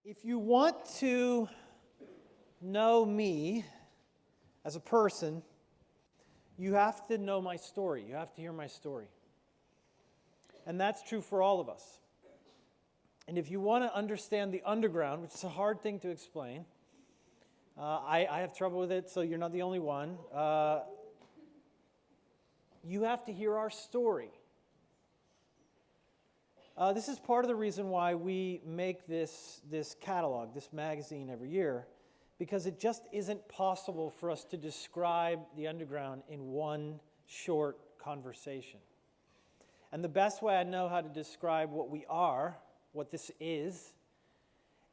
If you want to know me as a person, you have to know my story. You have to hear my story. And that's true for all of us. And if you want to understand the underground, which is a hard thing to explain, I have trouble with it, so you're not the only one. You have to hear our story. This is part of the reason why we make this catalog, this magazine every year, because it just isn't possible for us to describe the underground in one short conversation. And the best way I know how to describe what we are, what this is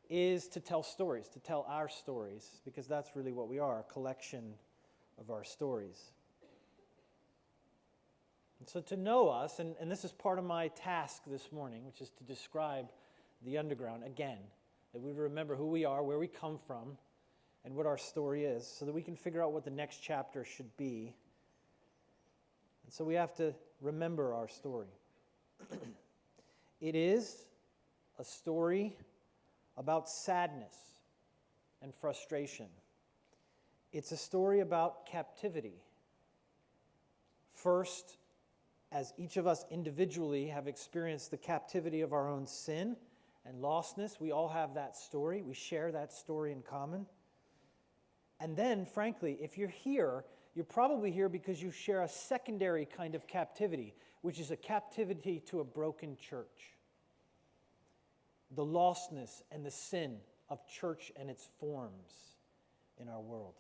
to tell stories, to tell our stories, because that's really what we are, a collection of our stories. And so to know us, and this is part of my task this morning, which is to describe the underground again, that we remember who we are, where we come from, and what our story is, so that we can figure out what the next chapter should be. And so we have to remember our story. It is a story about sadness and frustration. It's a story about captivity. First, as each of us individually have experienced the captivity of our own sin and lostness, we all have that story. We share that story in common. And then, frankly, if you're here, you're probably here because you share a secondary kind of captivity, which is a captivity to a broken church. The lostness and the sin of church and its forms in our world.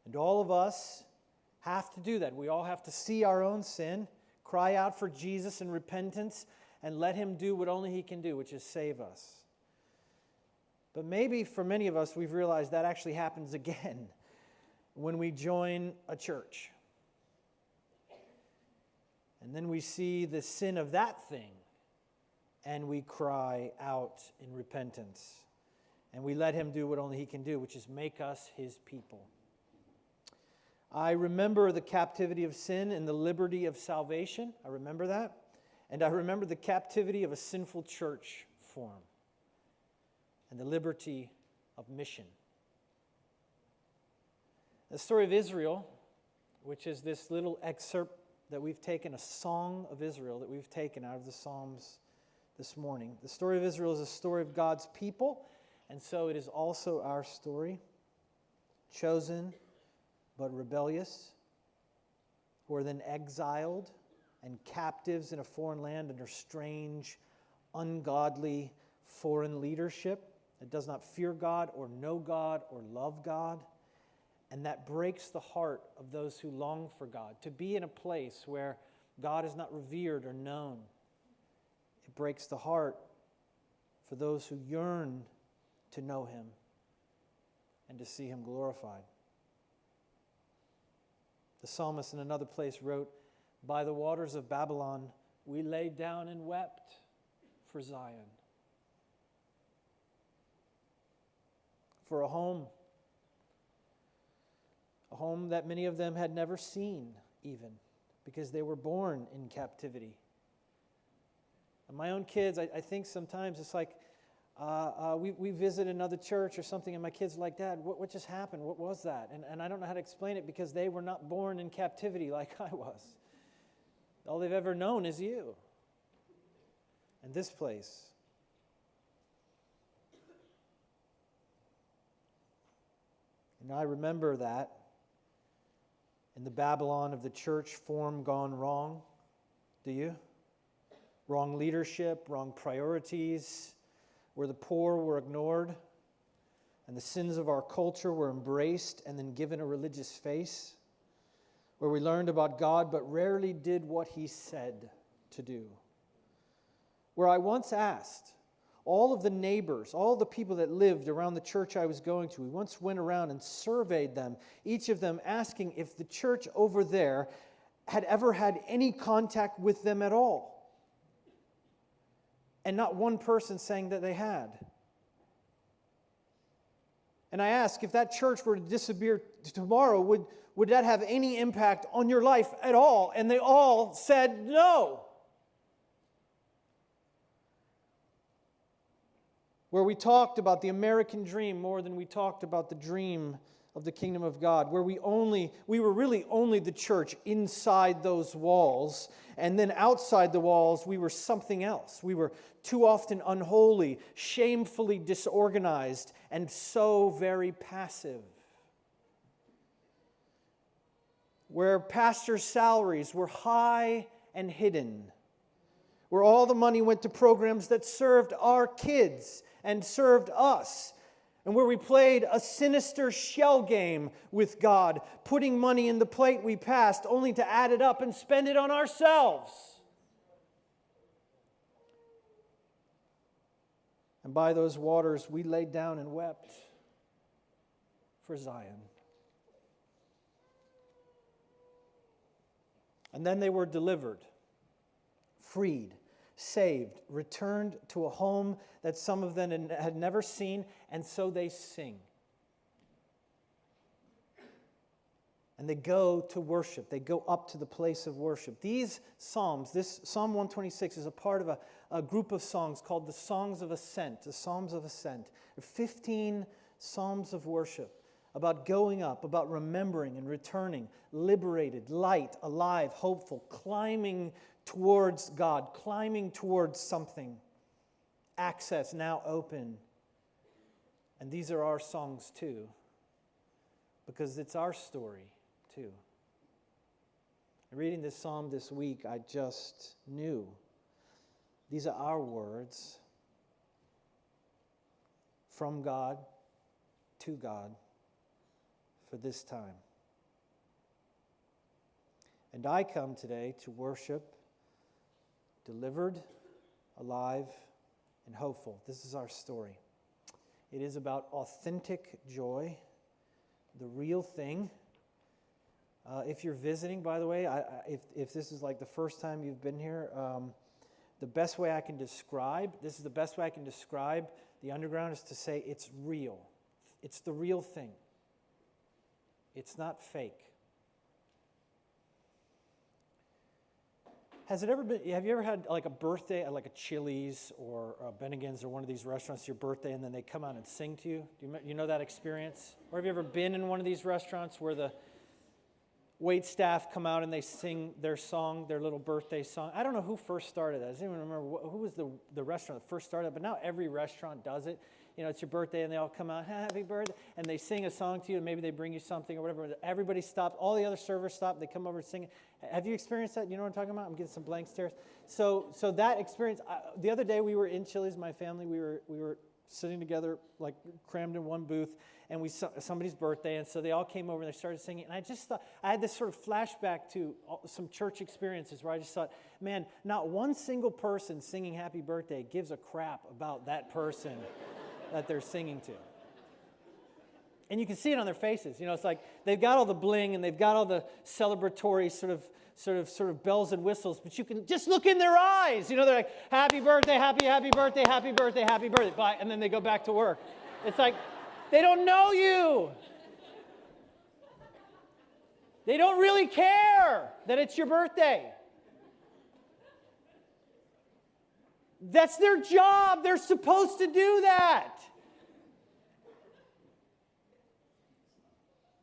And all of us have to do that. We all have to see our own sin, cry out for Jesus in repentance, and let Him do what only He can do, which is save us. But maybe for many of us, we've realized that actually happens again when we join a church. And then we see the sin of that thing, and we cry out in repentance. And we let Him do what only He can do, which is make us His people. I remember the captivity of sin and the liberty of salvation. I remember that. And I remember the captivity of a sinful church form and the liberty of mission. The story of Israel, which is this little excerpt that we've taken, a song of Israel that we've taken out of the Psalms this morning. The story of Israel is a story of God's people, and so it is also our story. Chosen but rebellious, who are then exiled and captives in a foreign land under strange, ungodly foreign leadership that does not fear God or know God or love God. And that breaks the heart of those who long for God. To be in a place where God is not revered or known, it breaks the heart for those who yearn to know Him and to see Him glorified. The psalmist in another place wrote, "By the waters of Babylon we lay down and wept for Zion." For a home that many of them had never seen even, because they were born in captivity. And my own kids, I think sometimes it's like, we visit another church or something, and my kids are like, "Dad, what just happened? What was that?" And I don't know how to explain it, because they were not born in captivity like I was. All they've ever known is you and this place. And I remember that in the Babylon of the church form gone wrong. Do you? Wrong leadership, wrong priorities, where the poor were ignored and the sins of our culture were embraced and then given a religious face, where we learned about God but rarely did what He said to do. Where I once asked all of the neighbors, all the people that lived around the church I was going to, we once went around and surveyed them, each of them asking if the church over there had ever had any contact with them at all. And not one person saying that they had. And I asked, if that church were to disappear tomorrow, would that have any impact on your life at all? And they all said no. where we talked about the American dream more than we talked about the dream of the kingdom of God, where we were really only the church inside those walls, and then outside the walls we were something else. We were too often unholy, shamefully disorganized, and so very passive. Where pastors' salaries were high and hidden, where all the money went to programs that served our kids and served us, and where we played a sinister shell game with God, putting money in the plate we passed only to add it up and spend it on ourselves. And by those waters we laid down and wept for Zion. And then they were delivered, freed, saved, returned to a home that some of them had never seen, and so they sing. And they go to worship. They go up to the place of worship. These psalms, this Psalm 126 is a part of a group of songs called the Songs of Ascent, the Psalms of Ascent. There are 15 psalms of worship about going up, about remembering and returning, liberated, light, alive, hopeful, climbing towards God, climbing towards something. Access now open. And these are our songs too, because it's our story too. Reading this psalm this week, I just knew these are our words from God to God for this time. And I come today to worship delivered, alive, and hopeful. This is our story. It is about authentic joy, the real thing. If you're visiting, by the way, if this is like the first time you've been here, the best way I can describe the underground is to say it's real. It's the real thing. It's not fake. Have you ever had like a birthday at like a Chili's or a Bennigan's or one of these restaurants, your birthday, and then they come out and sing to you? Do you know that experience? Or have you ever been in one of these restaurants where the wait staff come out and they sing their song, their little birthday song? I don't know who first started that. I don't even remember who was the restaurant that first started it, but now every restaurant does it. You know, it's your birthday and they all come out, happy birthday, and they sing a song to you and maybe they bring you something or whatever. Everybody stops, all the other servers stop, they come over and sing it. Have you experienced that? You know what I'm talking about? I'm getting some blank stares. So that experience, the other day we were in Chili's, my family, we were sitting together, like crammed in one booth, and we saw somebody's birthday, and so they all came over and they started singing, and I just thought, I had this sort of flashback to some church experiences where I just thought, man, not one single person singing happy birthday gives a crap about that person that they're singing to. And you can see it on their faces. You know, it's like they've got all the bling and they've got all the celebratory sort of bells and whistles, but you can just look in their eyes. You know, they're like, happy birthday, happy birthday, happy birthday, happy birthday. Bye. And then they go back to work. It's like, they don't know you. They don't really care that it's your birthday. That's their job. They're supposed to do that.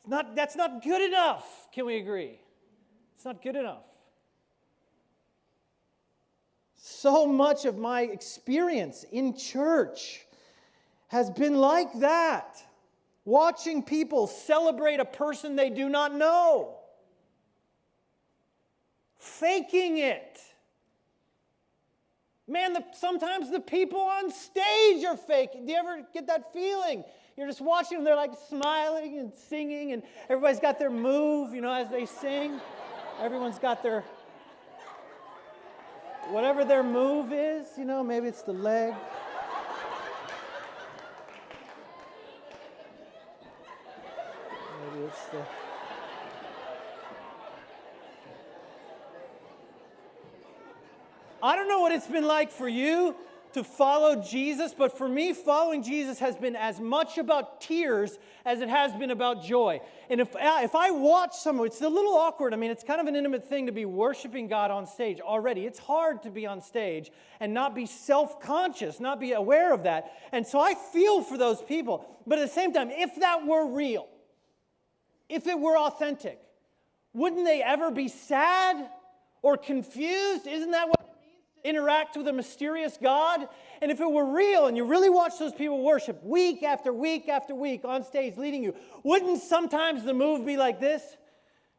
That's not good enough. Can we agree? It's not good enough. So much of my experience in church has been like that. Watching people celebrate a person they do not know. Faking it. Man, sometimes the people on stage are fake. Do you ever get that feeling? You're just watching them, they're like smiling and singing, and everybody's got their move, you know, as they sing. Everyone's got their, whatever their move is, you know, maybe it's the leg. Maybe it's the... I don't know what it's been like for you, to follow Jesus, but for me, following Jesus has been as much about tears as it has been about joy. And if I watch someone, it's a little awkward. I mean, it's kind of an intimate thing to be worshiping God on stage already. It's hard to be on stage and not be self-conscious, not be aware of that. And so I feel for those people. But at the same time, if that were real, if it were authentic, wouldn't they ever be sad or confused? Isn't that what interact with a mysterious God? And if it were real and you really watch those people worship week after week after week on stage leading you, wouldn't sometimes the move be like this?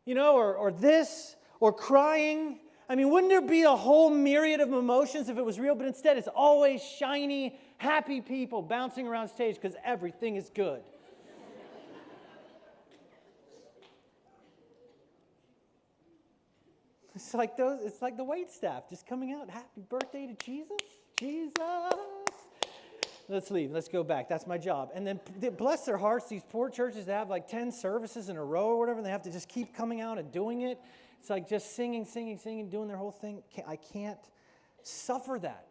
Or this, or crying? I mean, wouldn't there be a whole myriad of emotions if it was real? But instead it's always shiny, happy people bouncing around stage because everything is good. It's like the waitstaff just coming out. Happy birthday to Jesus. Jesus. Let's leave. Let's go back. That's my job. And then bless their hearts, these poor churches that have like 10 services in a row or whatever, and they have to just keep coming out and doing it. It's like just singing, doing their whole thing. I can't suffer that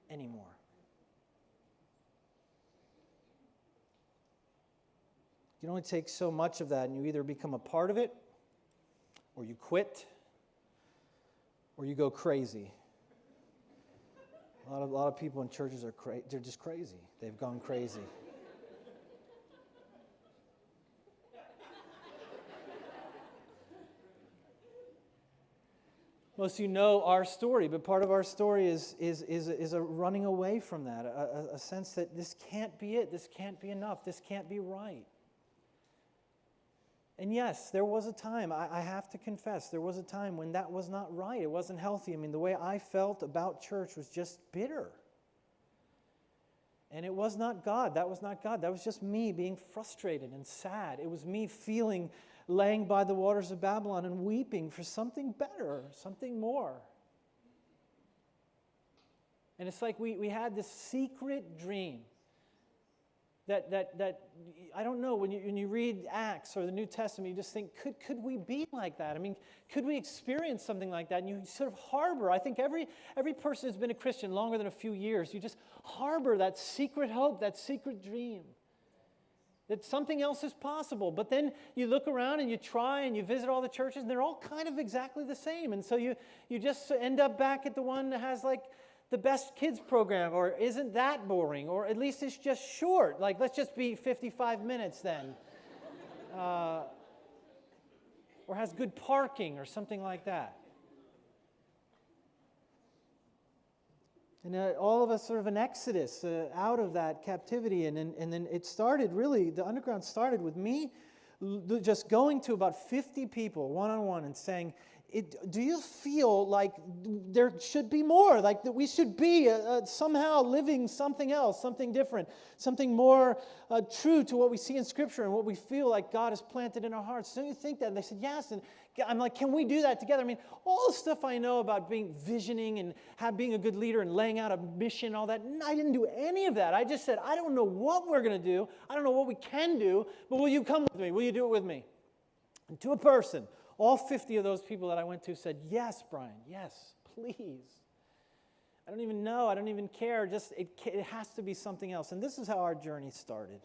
anymore. You can only take so much of that, and you either become a part of it or you quit. Or you go crazy. A lot of people in churches are crazy. They're just crazy. They've gone crazy. Most of you know our story, but part of our story is a running away from that, a sense that this can't be it, this can't be enough, this can't be right. And yes, there was a time, I have to confess, there was a time when that was not right. It wasn't healthy. I mean, the way I felt about church was just bitter. And it was not God. That was not God. That was just me being frustrated and sad. It was me laying by the waters of Babylon and weeping for something better, something more. And it's like we had this secret dream. That I don't know, when you read Acts or the New Testament, you just think, could we be like that? I mean, could we experience something like that? And you sort of harbor, I think every person who's been a Christian longer than a few years, you just harbor that secret hope, that secret dream, that something else is possible. But then you look around and you try and you visit all the churches, and they're all kind of exactly the same. And so you just end up back at the one that has like the best kids program, or isn't that boring, or at least it's just short, like let's just be 55 minutes then, or has good parking or something like that. And all of us sort of an exodus out of that captivity, and then it started really, the underground started with me just going to about 50 people one-on-one and saying, do you feel like there should be more, like that we should be somehow living something else, something different, something more true to what we see in Scripture and what we feel like God has planted in our hearts? Don't you think that? And they said, yes. And I'm like, can we do that together? I mean, all the stuff I know about visioning and being a good leader and laying out a mission, all that, I didn't do any of that. I just said, I don't know what we're going to do. I don't know what we can do, but will you come with me? Will you do it with me? And to a person, all 50 of those people that I went to said, yes, Brian, yes, please. I don't even know. I don't even care. Just it has to be something else. And this is how our journey started.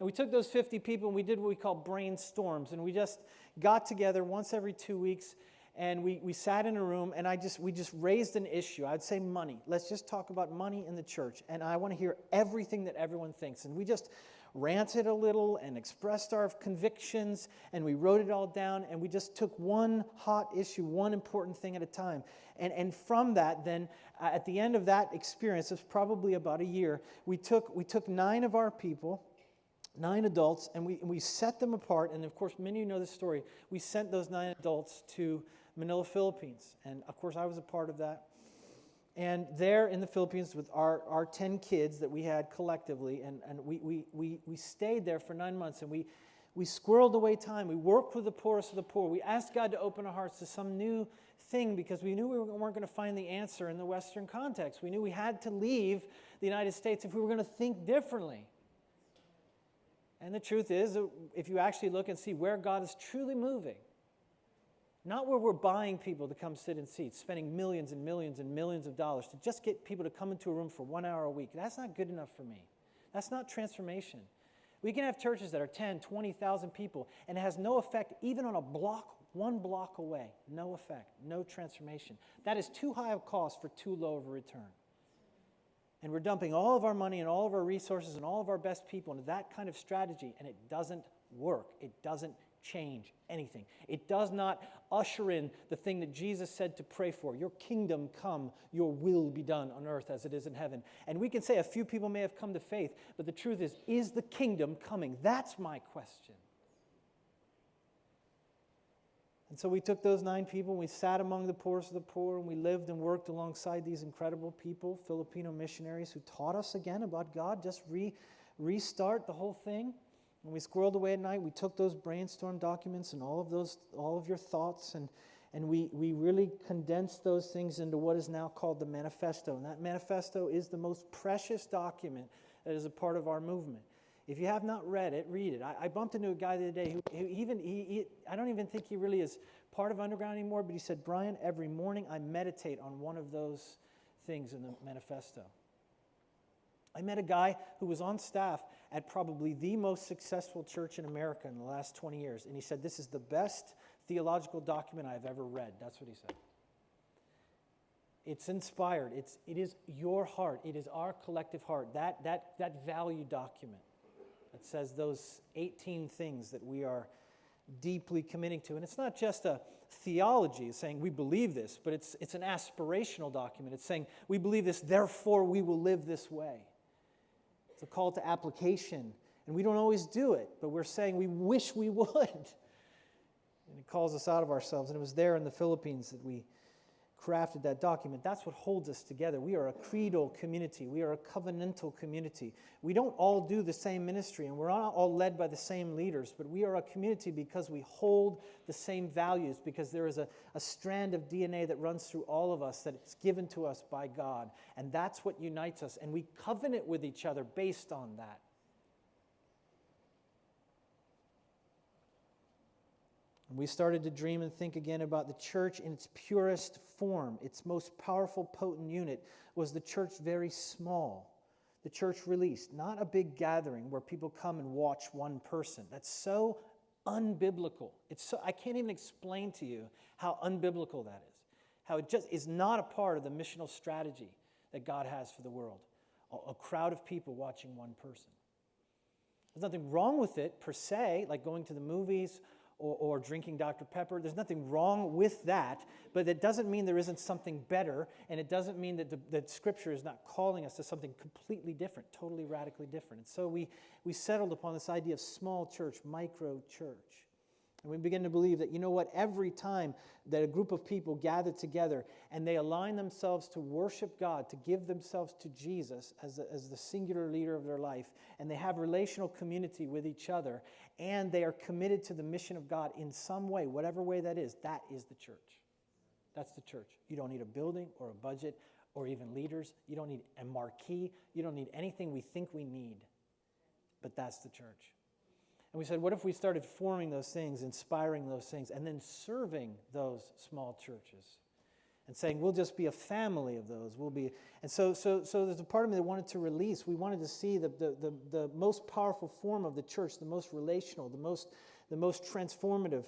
And we took those 50 people and we did what we call brainstorms. And we just got together once every 2 weeks and we sat in a room and we just raised an issue. I'd say money. Let's just talk about money in the church. And I want to hear everything that everyone thinks. And we just ranted a little and expressed our convictions, and we wrote it all down, and we just took one hot issue, one important thing at a time. And from that, then, at the end of that experience, it was probably about a year, we took 9 of our people, 9 adults, and we set them apart. And of course, many of you know this story. We sent those 9 adults to Manila, Philippines. And of course, I was a part of that. And there in the Philippines with our 10 kids that we had collectively, and we stayed there for 9 months, and we squirreled away time. We worked with the poorest of the poor. We asked God to open our hearts to some new thing because we knew we weren't going to find the answer in the Western context. We knew we had to leave the United States if we were going to think differently. And the truth is, if you actually look and see where God is truly moving, Not where we're buying people to come sit in seats, spending millions and millions and millions of dollars to just get people to come into a room for 1 hour a week. That's not good enough for me. That's not transformation. We can have churches that are 10, 20,000 people, and it has no effect even on a block, 1 block away. No effect, no transformation. That is too high of cost for too low of a return. And we're dumping all of our money and all of our resources and all of our best people into that kind of strategy, and it doesn't work. It doesn't change anything. It does not usher in the thing that Jesus said to pray for. Your kingdom come, your will be done on earth as it is in heaven. And we can say a few people may have come to faith, but the truth is the kingdom coming? That's my question. And so we took those 9 people, and we sat among the poorest of the poor, and we lived and worked alongside these incredible people, Filipino missionaries who taught us again about God, just restart the whole thing. When we squirreled away at night, we took those brainstorm documents and all of your thoughts, and we really condensed those things into what is now called the manifesto. And that manifesto is the most precious document that is a part of our movement. If you have not read it, read it. I bumped into a guy the other day who I don't even think he really is part of Underground anymore, but he said, Brian, every morning I meditate on one of those things in the manifesto. I met a guy who was on staff at probably the most successful church in America in the last 20 years. And he said, this is the best theological document I've ever read. That's what he said. It's inspired. It is your heart. It is our collective heart. That value document that says those 18 things that we are deeply committing to. And it's not just a theology, it's saying we believe this, but it's an aspirational document. It's saying we believe this, therefore we will live this way. It's a call to application, and we don't always do it, but we're saying we wish we would. And it calls us out of ourselves, and it was there in the Philippines that we crafted that document. That's what holds us together. We are a creedal community. We are a covenantal community. We don't all do the same ministry, and we're not all led by the same leaders, but we are a community because we hold the same values, because there is a strand of DNA that runs through all of us that is given to us by God, and that's what unites us, and we covenant with each other based on that. We started to dream and think again about the church in its purest form. Its most powerful, potent unit was the church very small. The church released, not a big gathering where people come and watch one person. That's so unbiblical. I can't even explain to you how unbiblical that is. How it just is not a part of the missional strategy that God has for the world. A crowd of people watching one person. There's nothing wrong with it per se, like going to the movies or drinking Dr. Pepper. There's nothing wrong with that, but it doesn't mean there isn't something better, and it doesn't mean that Scripture is not calling us to something completely different, totally radically different. And so we settled upon this idea of small church, micro church. And we begin to believe that, you know what, every time that a group of people gather together and they align themselves to worship God, to give themselves to Jesus as the singular leader of their life, and they have relational community with each other, and they are committed to the mission of God in some way, whatever way that is the church. That's the church. You don't need a building or a budget or even leaders. You don't need a marquee. You don't need anything we think we need. But that's the church. And we said, what if we started forming those things, inspiring those things, and then serving those small churches? And saying, we'll just be a family of those. And so there's a part of me that wanted to release. We wanted to see the most powerful form of the church, the most relational, the most transformative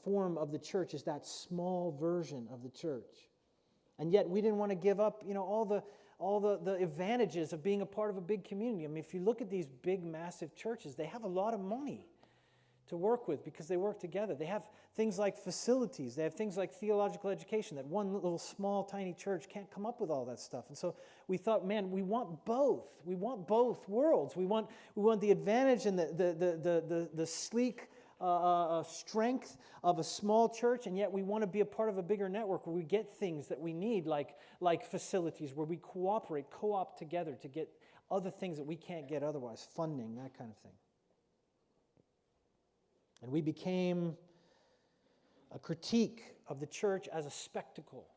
form of the church is that small version of the church. And yet we didn't want to give up, all the advantages of being a part of a big community. I mean, if you look at these big, massive churches, they have a lot of money to work with because they work together. They have things like facilities. They have things like theological education that one little small, tiny church can't come up with all that stuff. And so we thought, man, we want both. We want both worlds. We want the advantage and the sleek strength of a small church, and yet we want to be a part of a bigger network where we get things that we need, like facilities, where we cooperate, co-op together to get other things that we can't get otherwise, funding, that kind of thing. And we became a critique of the church as a spectacle,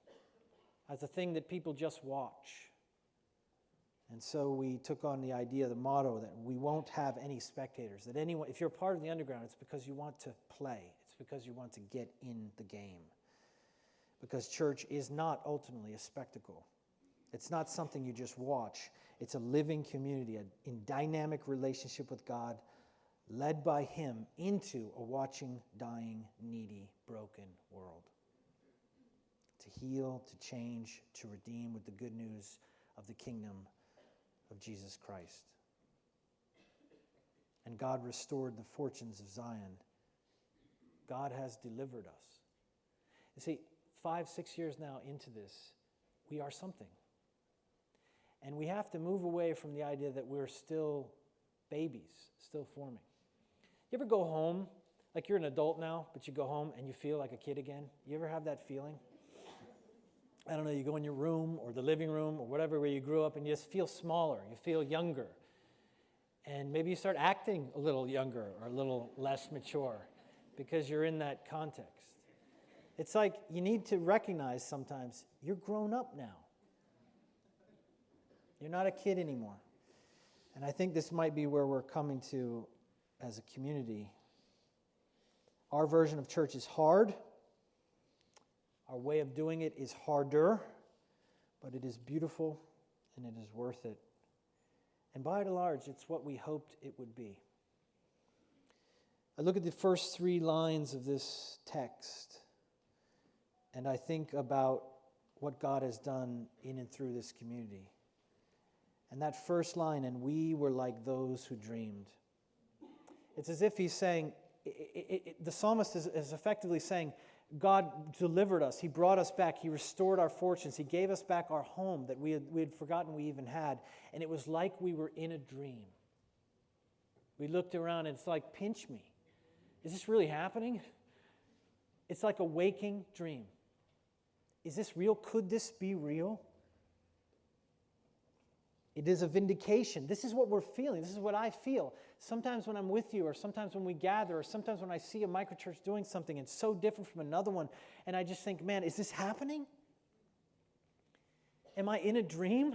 as a thing that people just watch. And so we took on the idea, the motto, that we won't have any spectators. That anyone, if you're part of the underground, it's because you want to play. It's because you want to get in the game. Because church is not ultimately a spectacle. It's not something you just watch. It's a living community, in dynamic relationship with God, led by Him into a watching, dying, needy, broken world. To heal, to change, to redeem with the good news of the kingdom of Jesus Christ. And God restored the fortunes of Zion. God has delivered us. You see, 5-6 years now into this, we are something. And we have to move away from the idea that we're still babies, still forming. You ever go home, like you're an adult now, but you go home and you feel like a kid again? You ever have that feeling? I don't know, you go in your room or the living room or whatever where you grew up and you just feel smaller, you feel younger. And maybe you start acting a little younger or a little less mature because you're in that context. It's like you need to recognize sometimes you're grown up now. You're not a kid anymore. And I think this might be where we're coming to as a community. Our version of church is hard. Our way of doing it is harder, but it is beautiful and it is worth it. And by and large, it's what we hoped it would be. I look at the first 3 lines of this text, and I think about what God has done in and through this community. And that first line, and we were like those who dreamed. It's as if he's saying, the psalmist is effectively saying, God delivered us. He brought us back. He restored our fortunes. He gave us back our home that we had forgotten we even had. And it was like we were in a dream. We looked around and it's like, pinch me. Is this really happening? It's like a waking dream. Is this real? Could this be real? It is a vindication. This is what we're feeling. This is what I feel. Sometimes when I'm with you, or sometimes when we gather, or sometimes when I see a microchurch doing something, it's so different from another one, and I just think, man, is this happening? Am I in a dream?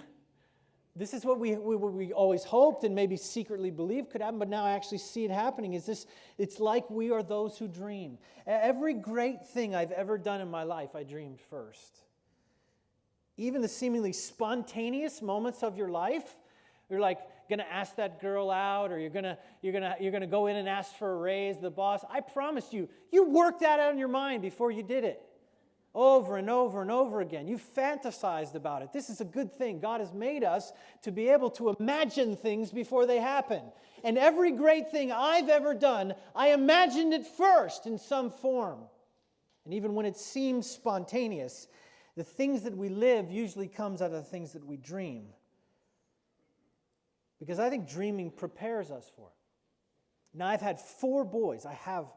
This is what we always hoped and maybe secretly believed could happen, but now I actually see it happening. It's like we are those who dream. Every great thing I've ever done in my life, I dreamed first. Even the seemingly spontaneous moments of your life, you're like going to ask that girl out, or you're going to go in and ask for a raise, the boss. I promise you, you worked that out in your mind before you did it. Over and over and over again. You fantasized about it. This is a good thing. God has made us to be able to imagine things before they happen. And every great thing I've ever done, I imagined it first in some form. And even when it seems spontaneous, the things that we live usually comes out of the things that we dream. Because I think dreaming prepares us for it. Now, I've had 4 boys. I have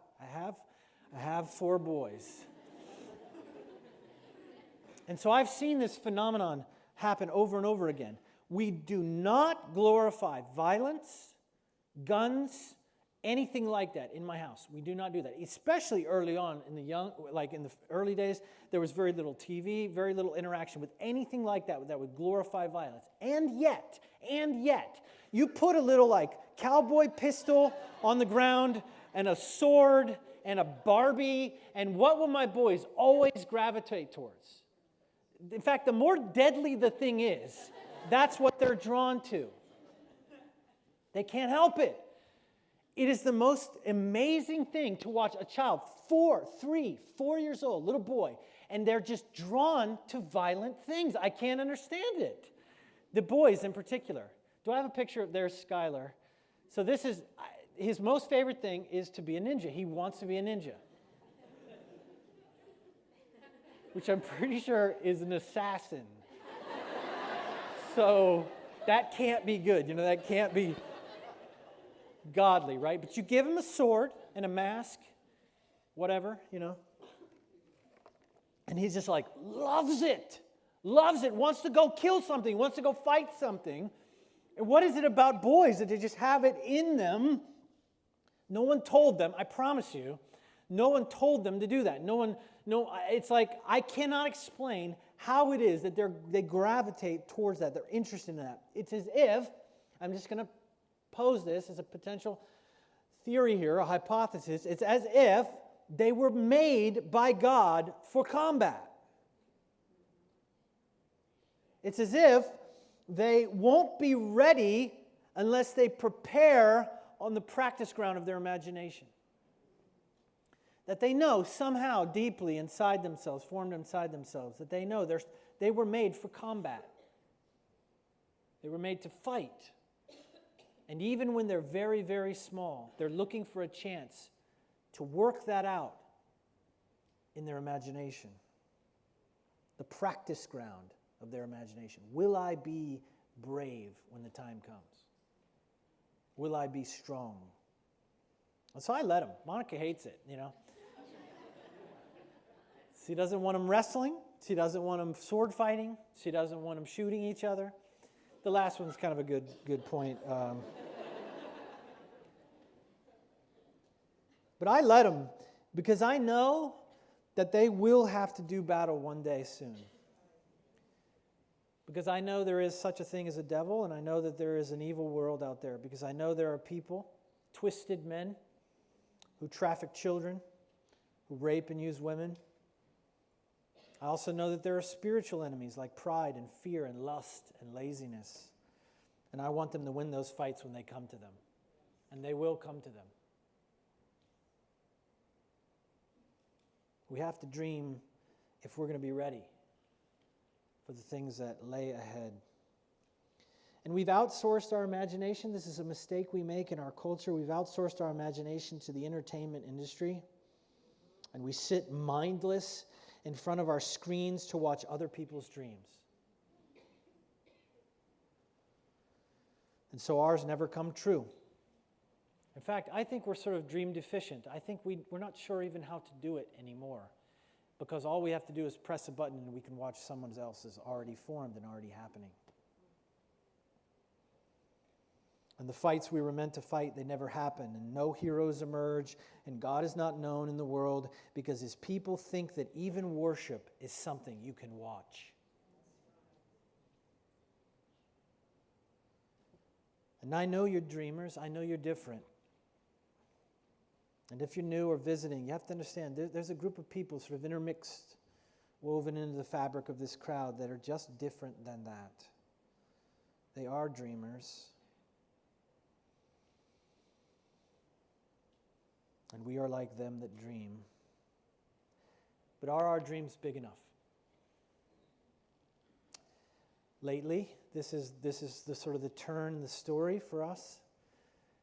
4 boys. And so I've seen this phenomenon happen over and over again. We do not glorify violence, guns, anything like that in my house. We do not do that. Especially early on in the early days, there was very little TV, very little interaction with anything like that would glorify violence. And yet, you put a little cowboy pistol on the ground and a sword and a Barbie, and what will my boys always gravitate towards? In fact, the more deadly the thing is, that's what they're drawn to. They can't help it. It is the most amazing thing to watch a child, 4 years old, little boy, and they're just drawn to violent things. I can't understand it. The boys in particular. Do I have a picture of there's Skylar? So this is, his most favorite thing is to be a ninja. He wants to be a ninja. Which I'm pretty sure is an assassin. So that can't be good. That can't be godly, right? But you give him a sword and a mask, whatever, and he's just loves it, wants to go kill something, wants to go fight something. And what is it about boys that they just have it in them? No one told them, I promise you, no one told them to do that. It's like I cannot explain how it is that they gravitate towards that. They're interested in that. It's as if, I'm just going to pose this as a potential theory here, a hypothesis. It's as if they were made by God for combat. It's as if they won't be ready unless they prepare on the practice ground of their imagination. That they know somehow deeply inside themselves, formed inside themselves, that they know they were made for combat. They were made to fight. And even when they're very, very small, they're looking for a chance to work that out in their imagination. The practice ground of their imagination. Will I be brave when the time comes? Will I be strong? And so I let him. Monica hates it, you know. She doesn't want them wrestling. She doesn't want them sword fighting. She doesn't want them shooting each other. The last one's kind of a good point. But I let them because I know that they will have to do battle one day soon. Because I know there is such a thing as a devil, and I know that there is an evil world out there. Because I know there are people, twisted men, who traffic children, who rape and use women. I also know that there are spiritual enemies like pride and fear and lust and laziness. And I want them to win those fights when they come to them. And they will come to them. We have to dream if we're going to be ready for the things that lay ahead. And we've outsourced our imagination. This is a mistake we make in our culture. We've outsourced our imagination to the entertainment industry. And we sit mindless in front of our screens to watch other people's dreams. And so ours never come true. In fact, I think we're sort of dream deficient. I think we're not sure even how to do it anymore. Because all we have to do is press a button and we can watch someone else's already formed and already happening. And the fights we were meant to fight, they never happen. And no heroes emerge. And God is not known in the world because his people think that even worship is something you can watch. And I know you're dreamers. I know you're different. And if you're new or visiting, you have to understand there's a group of people sort of intermixed, woven into the fabric of this crowd that are just different than that. They are dreamers. And we are like them that dream. But are our dreams big enough? Lately, this is the sort of the turn in the story for us.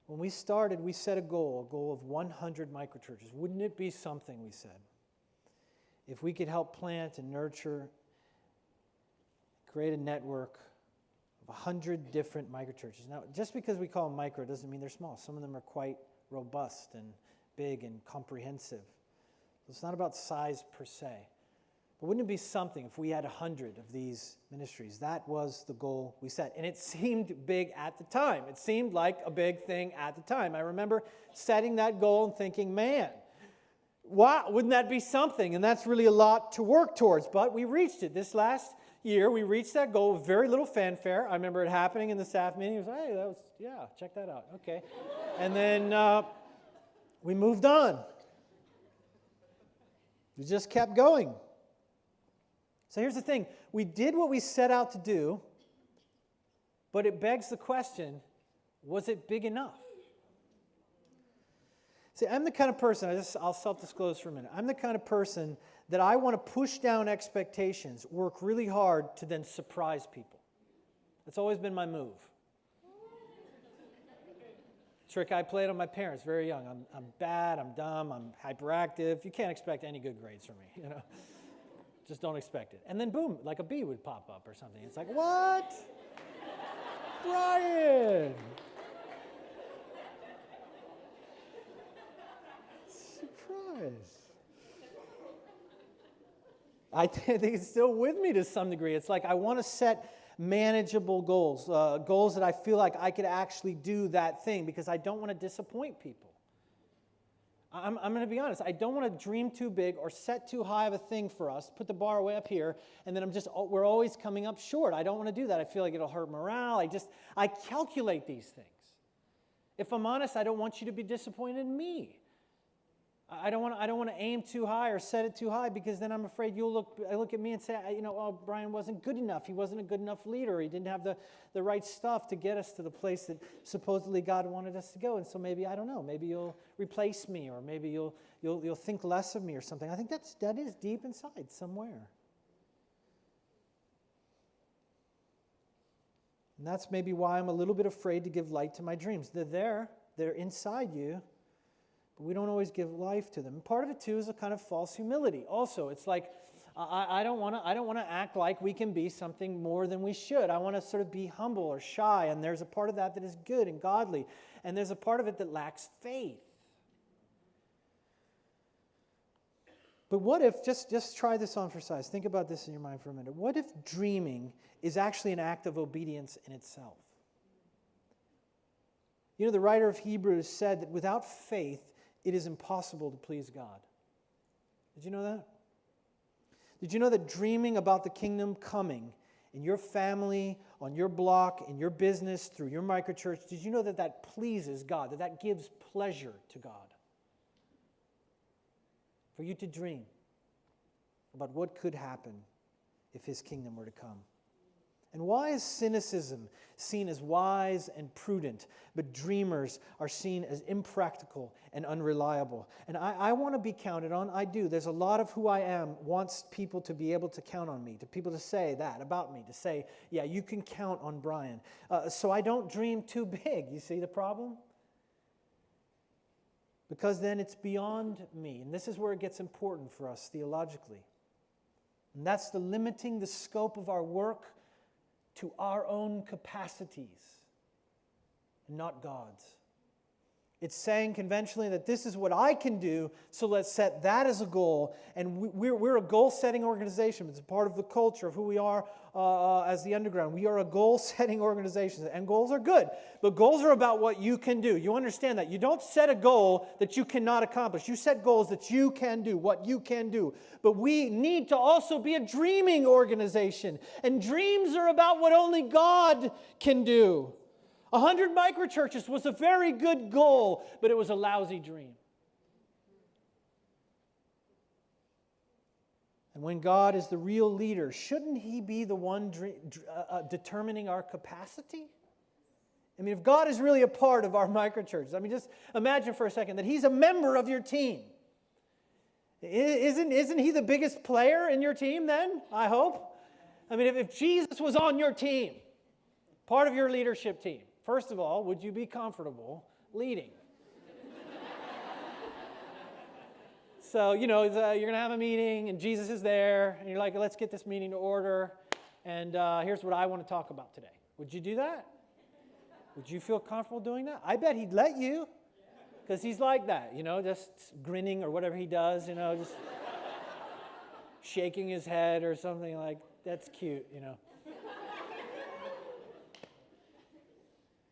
When we started, we set a goal of 100 microchurches. Wouldn't it be something, we said, if we could help plant and nurture, create a network of 100 different microchurches. Now, just because we call them micro doesn't mean they're small. Some of them are quite robust and big and comprehensive. So it's not about size per se. But wouldn't it be something if we had 100 of these ministries? That was the goal we set. And it seemed big at the time. It seemed like a big thing at the time. I remember setting that goal and thinking, man, wow, wouldn't that be something? And that's really a lot to work towards. But we reached it. This last year, we reached that goal with very little fanfare. I remember it happening in the staff meeting. It was, hey, check that out. Okay. And then we moved on. We just kept going. So here's the thing. We did what we set out to do, but it begs the question, was it big enough? See, I'm the kind of person, I'll self-disclose for a minute. I'm the kind of person that I want to push down expectations, work really hard to then surprise people. That's always been my move. Trick I played on my parents very young. I'm bad, I'm dumb, I'm hyperactive. You can't expect any good grades from me, you know. Just don't expect it. And then boom, like a bee would pop up or something. It's like, what? Brian! Surprise. I think it's still with me to some degree. It's like I want to set manageable goals, goals that I feel like I could actually do that thing because I don't want to disappoint people. I'm going to be honest. I don't want to dream too big or set too high of a thing for us, put the bar way up here, and then we're always coming up short. I don't want to do that. I feel like it'll hurt morale. I calculate these things. If I'm honest, I don't want you to be disappointed in me. I don't want to aim too high or set it too high, because then I'm afraid you'll look at me and say, oh, Brian wasn't good enough. He wasn't a good enough leader. He didn't have the right stuff to get us to the place that supposedly God wanted us to go. And so maybe, I don't know, maybe you'll replace me, or maybe you'll think less of me or something. I think that is deep inside somewhere. And that's maybe why I'm a little bit afraid to give light to my dreams. They're inside you, but we don't always give life to them. And part of it too is a kind of false humility. Also, it's like I don't want to act like we can be something more than we should. I want to sort of be humble or shy, and there's a part of that is good and godly, and there's a part of it that lacks faith. But what if, just try this on for size. Think about this in your mind for a minute. What if dreaming is actually an act of obedience in itself? You know, the writer of Hebrews said that without faith, it is impossible to please God. Did you know that? Did you know that dreaming about the kingdom coming in your family, on your block, in your business, through your microchurch, did you know that pleases God, that gives pleasure to God? For you to dream about what could happen if His kingdom were to come. And why is cynicism seen as wise and prudent, but dreamers are seen as impractical and unreliable? And I want to be counted on. I do. There's a lot of who I am wants people to be able to count on me, to people to say that about me, to say, yeah, you can count on Brian. So I don't dream too big. You see the problem? Because then it's beyond me. And this is where it gets important for us theologically. And that's the limiting the scope of our work to our own capacities and not God's. It's saying conventionally that this is what I can do, so let's set that as a goal. And we're a goal-setting organization. It's a part of the culture of who we are as the Underground. We are a goal-setting organization, and goals are good. But goals are about what you can do. You understand that. You don't set a goal that you cannot accomplish. You set goals that you can do, what you can do. But we need to also be a dreaming organization. And dreams are about what only God can do. 100 microchurches was a very good goal, but it was a lousy dream. And when God is the real leader, shouldn't He be the one determining our capacity? I mean, if God is really a part of our microchurches, I mean, just imagine for a second that He's a member of your team. Isn't He the biggest player in your team then, I hope? I mean, if Jesus was on your team, part of your leadership team, first of all, would you be comfortable leading? So, you're going to have a meeting, and Jesus is there, and you're like, let's get this meeting to order, and here's what I want to talk about today. Would you do that? Would you feel comfortable doing that? I bet He'd let you, because He's like that, just grinning or whatever He does, just shaking His head or something like, that's cute,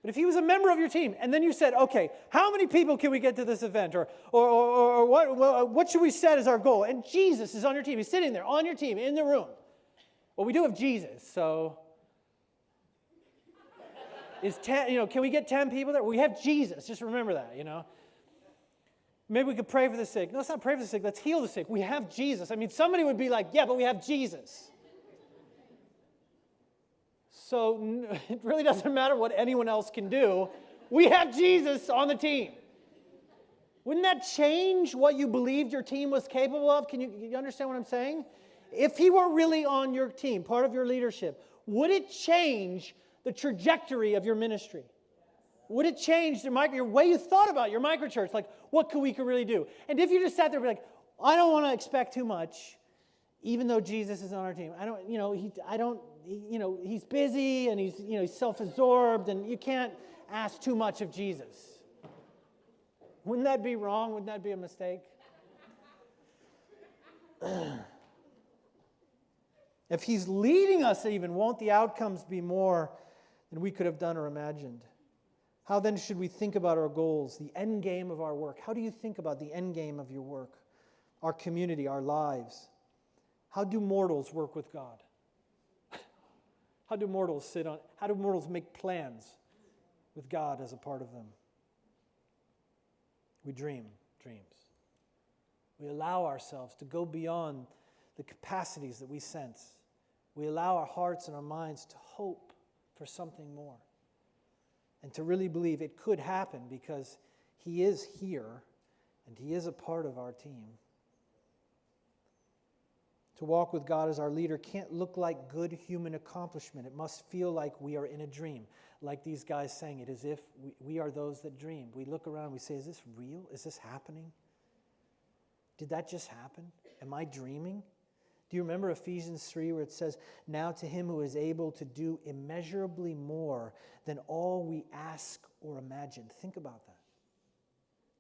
But if He was a member of your team, and then you said, okay, how many people can we get to this event? Or what should we set as our goal? And Jesus is on your team. He's sitting there on your team in the room. Well, we do have Jesus, so is 10, can we get 10 people there? We have Jesus. Just remember that, Maybe we could pray for the sick. No, let's not pray for the sick. Let's heal the sick. We have Jesus. I mean, somebody would be like, yeah, but we have Jesus. So it really doesn't matter what anyone else can do. We have Jesus on the team. Wouldn't that change what you believed your team was capable of? Can you understand what I'm saying? If He were really on your team, part of your leadership, would it change the trajectory of your ministry? Would it change your way you thought about your microchurch? Like, what could we really do? And if you just sat there and be like, I don't want to expect too much, even though Jesus is on our team. He's busy and he's self-absorbed, and you can't ask too much of Jesus. Wouldn't that be wrong? Wouldn't that be a mistake? If He's leading us even, won't the outcomes be more than we could have done or imagined? How then should we think about our goals, the end game of our work? How do you think about the end game of your work, our community, our lives? How do mortals work with God? How do mortals make plans with God as a part of them? We dream dreams. We allow ourselves to go beyond the capacities that we sense. We allow our hearts and our minds to hope for something more and to really believe it could happen because He is here and He is a part of our team. To walk with God as our leader can't look like good human accomplishment. It must feel like we are in a dream. Like these guys sang it, as if we are those that dream. We look around and we say, is this real? Is this happening? Did that just happen? Am I dreaming? Do you remember Ephesians 3 where it says, now to Him who is able to do immeasurably more than all we ask or imagine. Think about that.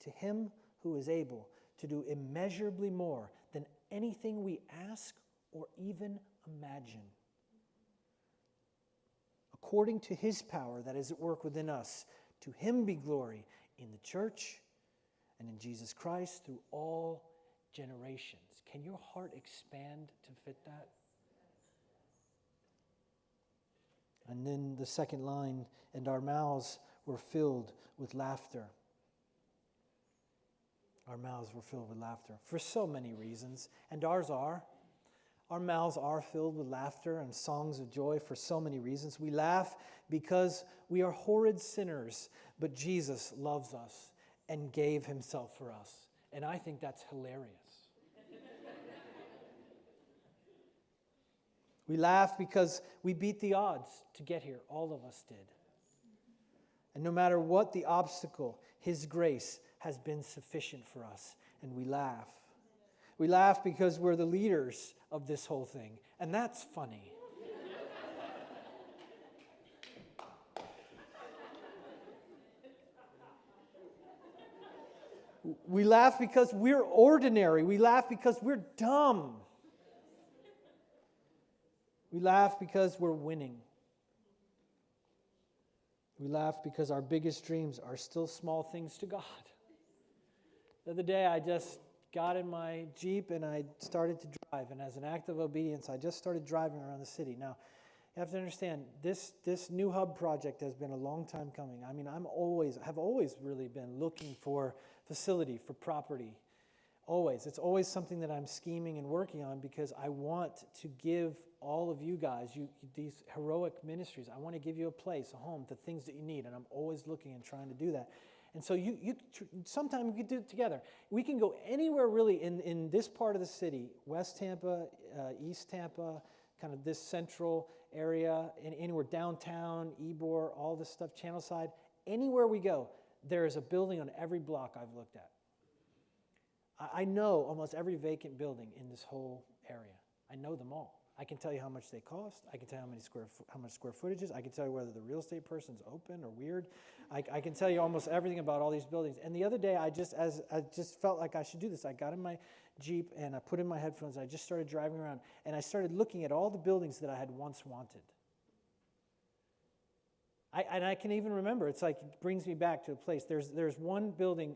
To Him who is able to do immeasurably more than anything we ask or even imagine. According to His power that is at work within us, to Him be glory in the church and in Jesus Christ through all generations. Can your heart expand to fit that? And then the second line, and our mouths were filled with laughter. Our mouths were filled with laughter for so many reasons, and ours are. Our mouths are filled with laughter and songs of joy for so many reasons. We laugh because we are horrid sinners, but Jesus loves us and gave Himself for us. And I think that's hilarious. We laugh because we beat the odds to get here. All of us did. And no matter what the obstacle, His grace has been sufficient for us. And we laugh. We laugh because we're the leaders of this whole thing. And that's funny. We laugh because we're ordinary. We laugh because we're dumb. We laugh because we're winning. We laugh because our biggest dreams are still small things to God. The other day, I just got in my Jeep and I started to drive. And as an act of obedience, I just started driving around the city. Now, you have to understand, this new hub project has been a long time coming. I mean, have always really been looking for facility, for property. Always. It's always something that I'm scheming and working on because I want to give all of you guys, these heroic ministries, I want to give you a place, a home, the things that you need. And I'm always looking and trying to do that. And so sometime we could do it together. We can go anywhere really in this part of the city, West Tampa, East Tampa, kind of this central area, and anywhere downtown, Ybor, all this stuff, Channelside. Anywhere we go, there is a building on every block I've looked at. I know almost every vacant building in this whole area. I know them all. I can tell you how much they cost. I can tell you how much square footage is. I can tell you whether the real estate person's open or weird. I can tell you almost everything about all these buildings. And the other day, I just felt like I should do this. I got in my Jeep and I put in my headphones. I just started driving around and I started looking at all the buildings that I had once wanted. I can even remember. It's like it brings me back to a place. There's one building.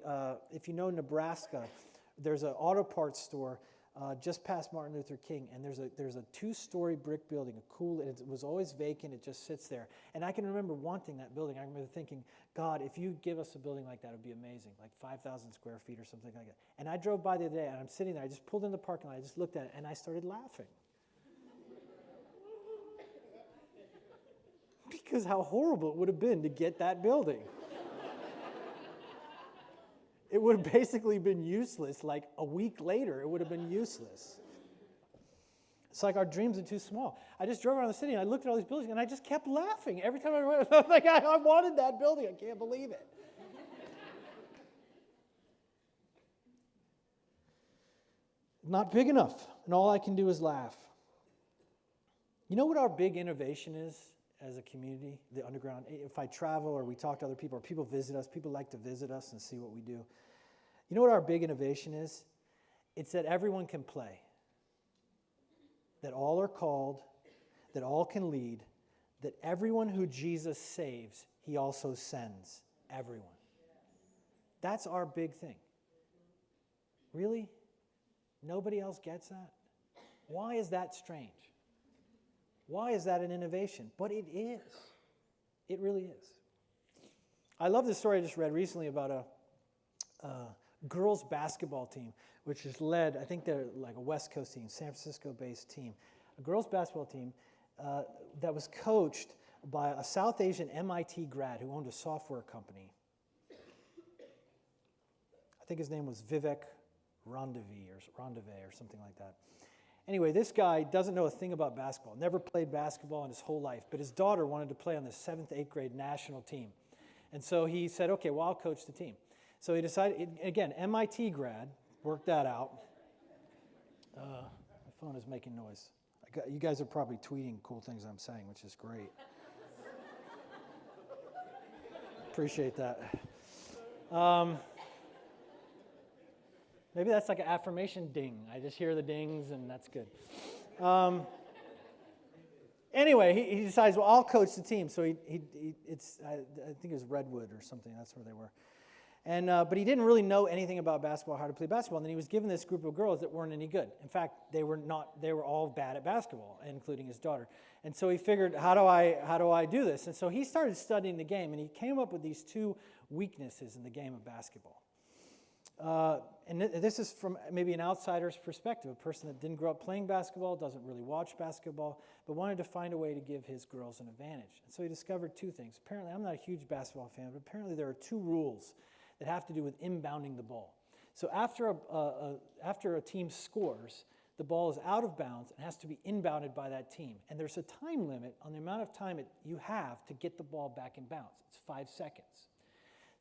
If you know Nebraska, there's an auto parts store just past Martin Luther King, and there's a 2-story brick building, it was always vacant, it just sits there. And I can remember wanting that building. I remember thinking, God, if you give us a building like that, it would be amazing, like 5,000 square feet or something like that. And I drove by the other day, and I'm sitting there, I just pulled in the parking lot, I just looked at it, and I started laughing. Because how horrible it would have been to get that building. It would have basically been useless. Like a week later, it would have been useless. It's like our dreams are too small. I just drove around the city and I looked at all these buildings and I just kept laughing. Every time I went, I was like, I wanted that building. I can't believe it. Not big enough. And all I can do is laugh. You know what our big innovation is as a community, the Underground? If I travel or we talk to other people or people visit us, people like to visit us and see what we do. You know what our big innovation is? It's that everyone can play. That all are called, that all can lead, that everyone who Jesus saves, He also sends. Everyone. That's our big thing. Really? Nobody else gets that? Why is that strange? Why is that an innovation? But it is. It really is. I love this story I just read recently about a girls basketball team, which is led, I think they're like a West Coast team, San Francisco-based team, a girls basketball team that was coached by a South Asian MIT grad who owned a software company. I think his name was Vivek Randive or something like that. Anyway, this guy doesn't know a thing about basketball, never played basketball in his whole life, but his daughter wanted to play on the 7th, 8th grade national team. And so he said, okay, well, I'll coach the team. So he decided, again, MIT grad, worked that out. My phone is making noise. You guys are probably tweeting cool things I'm saying, which is great. Appreciate that. Maybe that's like an affirmation ding. I just hear the dings, and that's good. Anyway, he decides, well, I'll coach the team. So I think it was Redwood or something. That's where they were. And but he didn't really know anything about basketball, how to play basketball. And then he was given this group of girls that weren't any good. In fact, they were all bad at basketball, including his daughter. And so he figured, how do I do this? And so he started studying the game, and he came up with these two weaknesses in the game of basketball. And this is from maybe an outsider's perspective, a person that didn't grow up playing basketball, doesn't really watch basketball, but wanted to find a way to give his girls an advantage. And so he discovered two things. Apparently, I'm not a huge basketball fan, but apparently there are two rules that have to do with inbounding the ball. So after a team scores, the ball is out of bounds and has to be inbounded by that team. And there's a time limit on the amount of time you have to get the ball back in bounds. It's 5 seconds.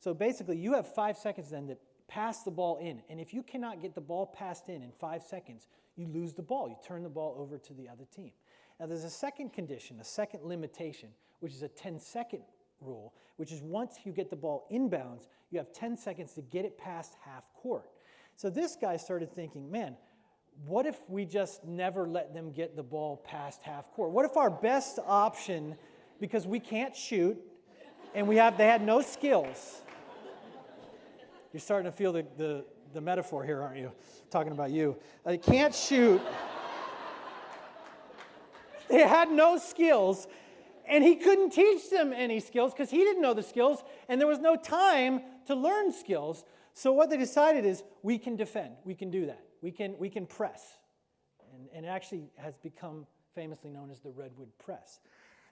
So basically, you have 5 seconds then to pass the ball in. And if you cannot get the ball passed in 5 seconds, you lose the ball. You turn the ball over to the other team. Now, there's a second condition, a second limitation, which is a 10-second rule, which is once you get the ball inbounds, you have 10 seconds to get it past half court. So this guy started thinking, man, what if we just never let them get the ball past half court? What if our best option, because we can't shoot, and they had no skills. You're starting to feel the metaphor here, aren't you? Talking about you. They can't shoot. They had no skills, and he couldn't teach them any skills because he didn't know the skills, and there was no time to learn skills. So what they decided is, we can defend. We can do that. We can press. And it actually has become famously known as the Redwood Press.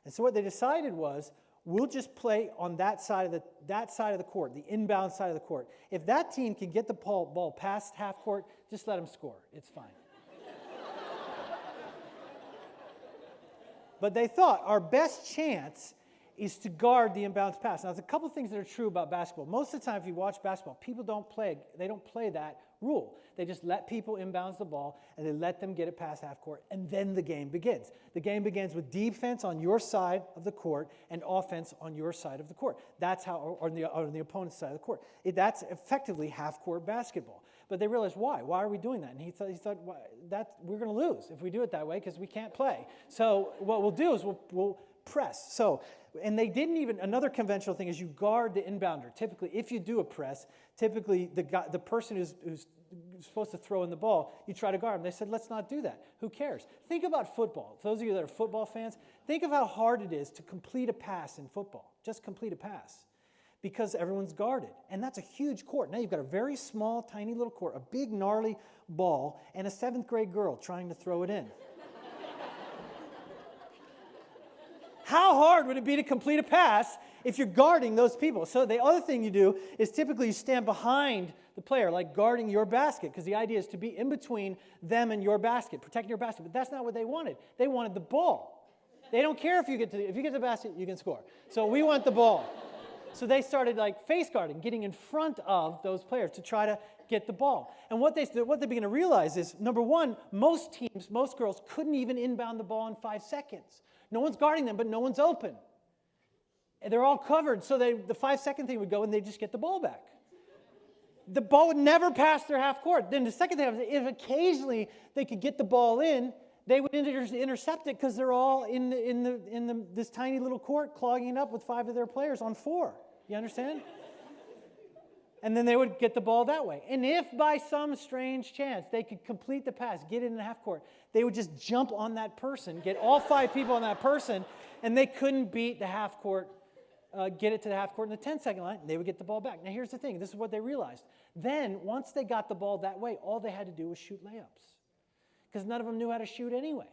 And so what they decided was, we'll just play on that side of the court, the inbound side of the court. If that team can get the ball past half court, just let them score. It's fine. But they thought our best chance is to guard the inbounds pass. Now, there's a couple things that are true about basketball. Most of the time, if you watch basketball, people don't play that rule. They just let people inbounds the ball, and they let them get it past half court, and then the game begins. The game begins with defense on your side of the court and offense on your side of the court. That's how, or on the opponent's side of the court. That's effectively half-court basketball. But they realized, why? Why are we doing that? And he thought we're going to lose if we do it that way because we can't play. So what we'll do is we'll press. So, and they didn't even, another conventional thing is you guard the inbounder. Typically, if you do a press, typically the person who's supposed to throw in the ball, you try to guard them. They said, let's not do that. Who cares? Think about football. Those of you that are football fans, think of how hard it is to complete a pass in football. Just complete a pass. Because everyone's guarded. And that's a huge court. Now you've got a very small, tiny little court, a big, gnarly ball, and a 7th grade girl trying to throw it in. How hard would it be to complete a pass if you're guarding those people? So the other thing you do is typically you stand behind the player, like guarding your basket, because the idea is to be in between them and your basket, protecting your basket. But that's not what they wanted. They wanted the ball. They don't care if you get to the basket, you can score. So we want the ball. So they started like face guarding, getting in front of those players to try to get the ball. And what they began to realize is, number one, most teams, most girls couldn't even inbound the ball in 5 seconds. No one's guarding them, but no one's open. And they're all covered, so the 5-second thing would go and they'd just get the ball back. The ball would never pass their half court. Then the second thing was, if occasionally they could get the ball in, they would intercept it because they're all in this tiny little court clogging it up with 5 of their players on 4. You understand? And then they would get the ball that way. And if by some strange chance they could complete the pass, get it in the half court, they would just jump on that person, get all 5 people on that person, and they couldn't beat the half court get it to the half court in the 10-second line, and they would get the ball back. Now, here's the thing. This is what they realized. Then, once they got the ball that way, all they had to do was shoot layups because none of them knew how to shoot anyway.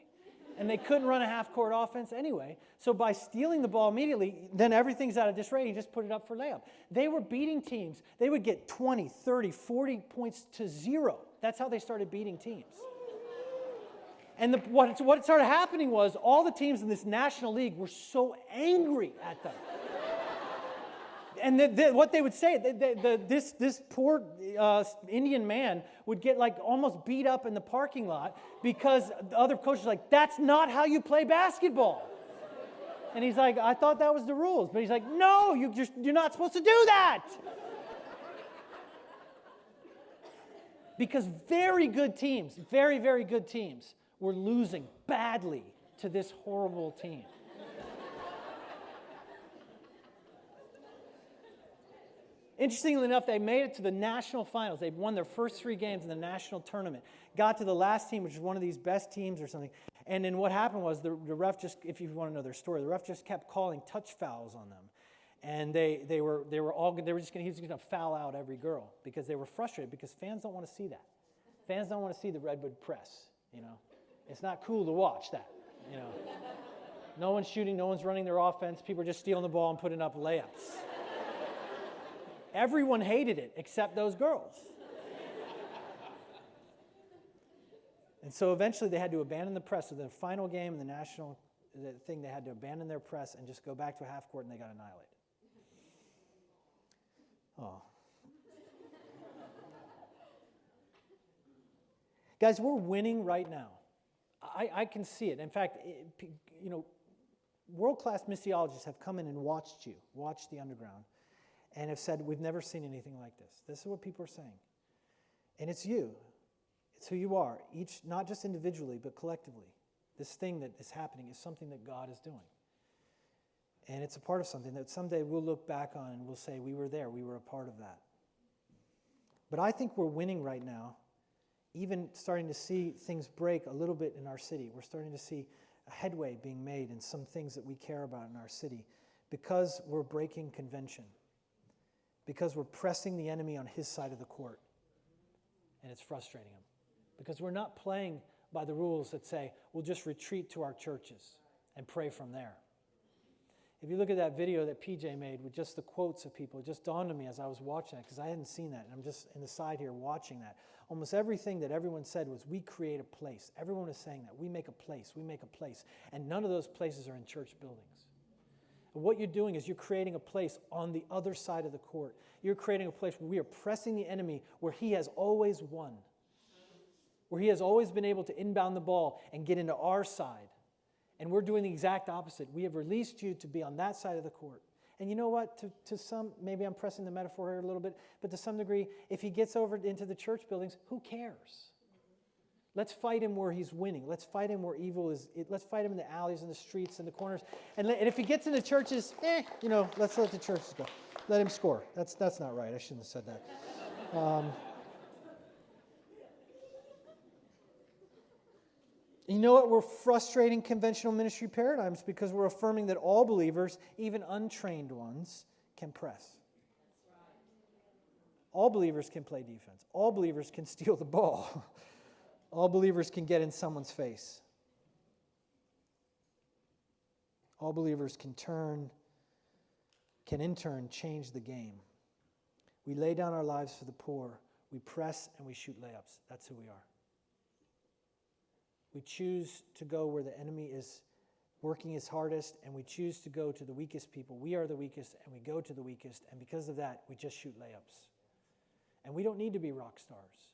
And they couldn't run a half-court offense anyway. So by stealing the ball immediately, then everything's out of disarray. You just put it up for layup. They were beating teams. They would get 20, 30, 40 points to 0. That's how they started beating teams. And what started happening was all the teams in this National League were so angry at them. And what they would say, this poor Indian man would get like almost beat up in the parking lot because the other coaches were like, that's not how you play basketball. And he's like, I thought that was the rules. But he's like, no, you're not supposed to do that. Because very good teams, very, very good teams, were losing badly to this horrible team. Interestingly enough, they made it to the national finals. They won their first 3 games in the national tournament. Got to the last team, which is one of these best teams or something. And then what happened was the ref just, if you want to know their story, the ref just kept calling touch fouls on them. And he was going to foul out every girl because they were frustrated because fans don't want to see that. Fans don't want to see the Redwood press, you know. It's not cool to watch that, you know. No one's shooting, no one's running their offense. People are just stealing the ball and putting up layups. Everyone hated it except those girls. And so eventually they had to abandon the press. So the final game in the national thing, they had to abandon their press and just go back to a half court, and they got annihilated. Oh. Guys, we're winning right now. I can see it. In fact, world-class missiologists have come in and watched the underground, and have said, we've never seen anything like this. This is what people are saying. And it's you. It's who you are, each, not just individually, but collectively. This thing that is happening is something that God is doing. And it's a part of something that someday we'll look back on and we'll say, we were there, we were a part of that. But I think we're winning right now, even starting to see things break a little bit in our city. We're starting to see a headway being made in some things that we care about in our city because we're breaking convention, because we're pressing the enemy on his side of the court, and it's frustrating him. Because we're not playing by the rules that say, we'll just retreat to our churches and pray from there. If you look at that video that PJ made with just the quotes of people, it just dawned on me as I was watching it, because I hadn't seen that, and I'm just in the side here watching that. Almost everything that everyone said was, we create a place. Everyone is saying that. We make a place. We make a place. And none of those places are in church buildings. And what you're doing is you're creating a place on the other side of the court. You're creating a place where we are pressing the enemy where he has always won, where he has always been able to inbound the ball and get into our side. And we're doing the exact opposite. We have released you to be on that side of the court. And you know what? To some, maybe I'm pressing the metaphor here a little bit, but to some degree, if he gets over into the church buildings, who cares? Let's fight him where he's winning. Let's fight him where evil is. Let's fight him in the alleys and the streets and the corners. And if he gets into churches, let's let the churches go. Let him score. That's not right. I shouldn't have said that. You know what? We're frustrating conventional ministry paradigms because we're affirming that all believers, even untrained ones, can press. All believers can play defense. All believers can steal the ball. All believers can get in someone's face. All believers can in turn change the game. We lay down our lives for the poor. We press and we shoot layups. That's who we are. We choose to go where the enemy is working his hardest, and we choose to go to the weakest people. We are the weakest, and we go to the weakest, and because of that, we just shoot layups. And we don't need to be rock stars.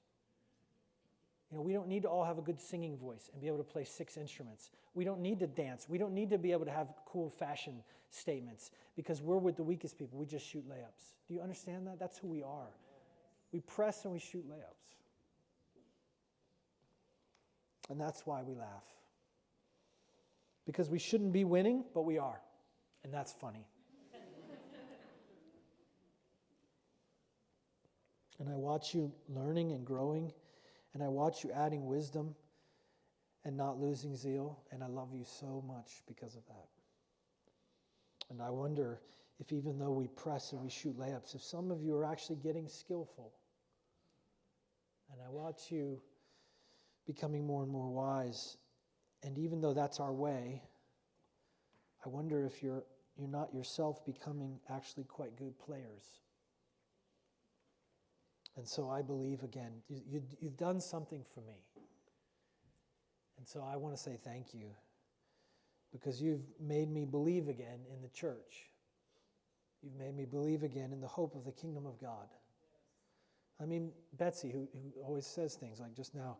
We don't need to all have a good singing voice and be able to play 6 instruments. We don't need to dance. We don't need to be able to have cool fashion statements because we're with the weakest people. We just shoot layups. Do you understand that? That's who we are. We press and we shoot layups. And that's why we laugh. Because we shouldn't be winning, but we are. And that's funny. And I watch you learning and growing, and I watch you adding wisdom and not losing zeal, and I love you so much because of that. And I wonder if even though we press and we shoot layups, if some of you are actually getting skillful, and I watch you becoming more and more wise, and even though that's our way, I wonder if you're not yourself becoming actually quite good players. And so I believe, again, you've done something for me. And so I want to say thank you, because you've made me believe again in the church. You've made me believe again in the hope of the kingdom of God. I mean, Betsy, who always says things like just now,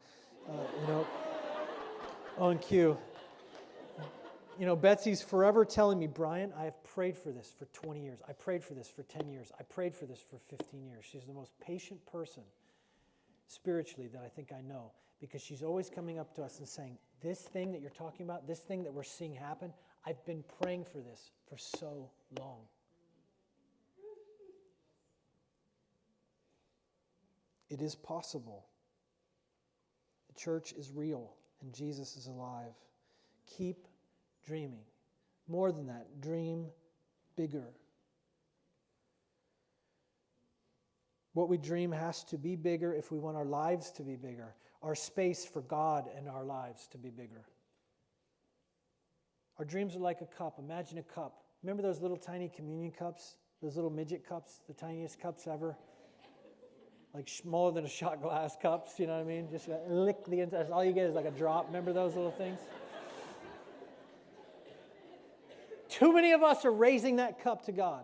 on cue. Betsy's forever telling me, Brian, I have prayed for this for 20 years. I prayed for this for 10 years. I prayed for this for 15 years. She's the most patient person spiritually that I think I know, because she's always coming up to us and saying, this thing that you're talking about, this thing that we're seeing happen, I've been praying for this for so long. It is possible. The church is real and Jesus is alive. Keep dreaming. More than that, dream bigger. What we dream has to be bigger if we want our lives to be bigger, our space for God and our lives to be bigger. Our dreams are like a cup. Imagine a cup. Remember those little tiny communion cups? Those little midget cups, the tiniest cups ever? Like smaller than a shot glass cups, you know what I mean? Just lick the inside. All you get is like a drop. Remember those little things? Too many of us are raising that cup to God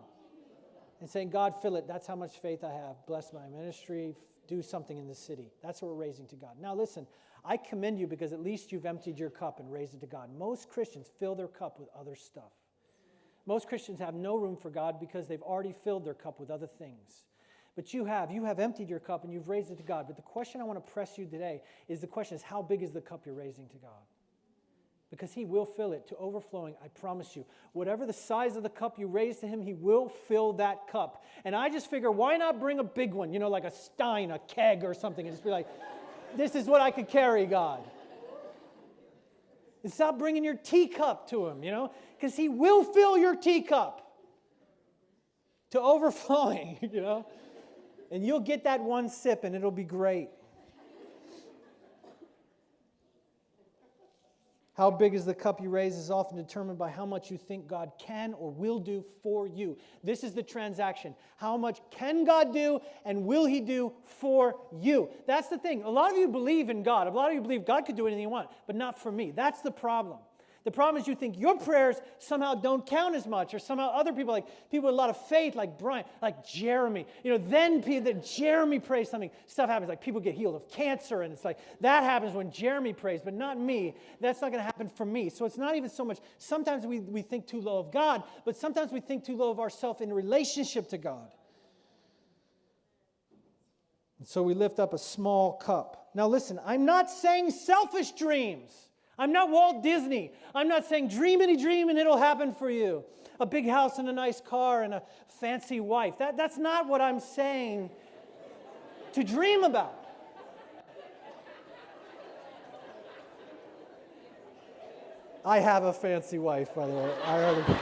and saying, God, fill it. That's how much faith I have. Bless my ministry. Do something in the city. That's what we're raising to God. Now listen, I commend you because at least you've emptied your cup and raised it to God. Most Christians fill their cup with other stuff. Most Christians have no room for God because they've already filled their cup with other things. But you have emptied your cup and you've raised it to God. But the question I want to press you today is how big is the cup you're raising to God? Because He will fill it to overflowing, I promise you. Whatever the size of the cup you raise to Him, He will fill that cup. And I just figure, why not bring a big one, like a stein, a keg or something, and just be like, this is what I could carry, God. And stop bringing your teacup to Him, because He will fill your teacup to overflowing, And you'll get that one sip and it'll be great. How big is the cup you raise is often determined by how much you think God can or will do for you. This is the transaction. How much can God do and will He do for you? That's the thing. A lot of you believe in God. A lot of you believe God could do anything you want, but not for me. That's the problem. The problem is you think your prayers somehow don't count as much, or somehow other people, like people with a lot of faith, like Brian, like Jeremy. Then Jeremy prays something, stuff happens. Like people get healed of cancer, and it's like that happens when Jeremy prays, but not me. That's not going to happen for me. So it's not even so much. Sometimes we think too low of God, but sometimes we think too low of ourselves in relationship to God. And so we lift up a small cup. Now listen, I'm not saying selfish dreams. I'm not Walt Disney. I'm not saying dream any dream and it'll happen for you. A big house and a nice car and a fancy wife. That's not what I'm saying to dream about. I have a fancy wife, by the way. I already...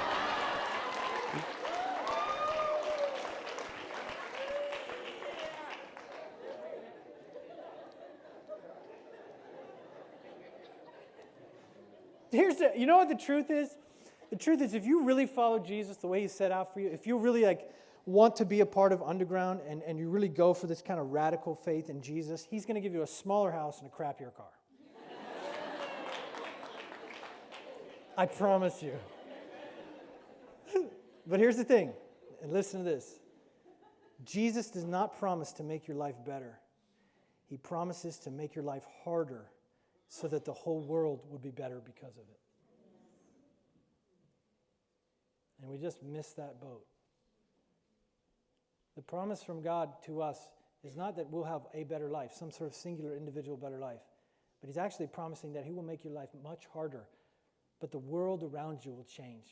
You know what the truth is? The truth is, if you really follow Jesus the way He set out for you, if you really want to be a part of Underground and you really go for this kind of radical faith in Jesus, He's going to give you a smaller house and a crappier car. I promise you. But here's the thing, and listen to this. Jesus does not promise to make your life better. He promises to make your life harder so that the whole world would be better because of it. And we just missed that boat. The promise from God to us is not that we'll have a better life, some sort of singular individual better life, but He's actually promising that He will make your life much harder, but the world around you will change.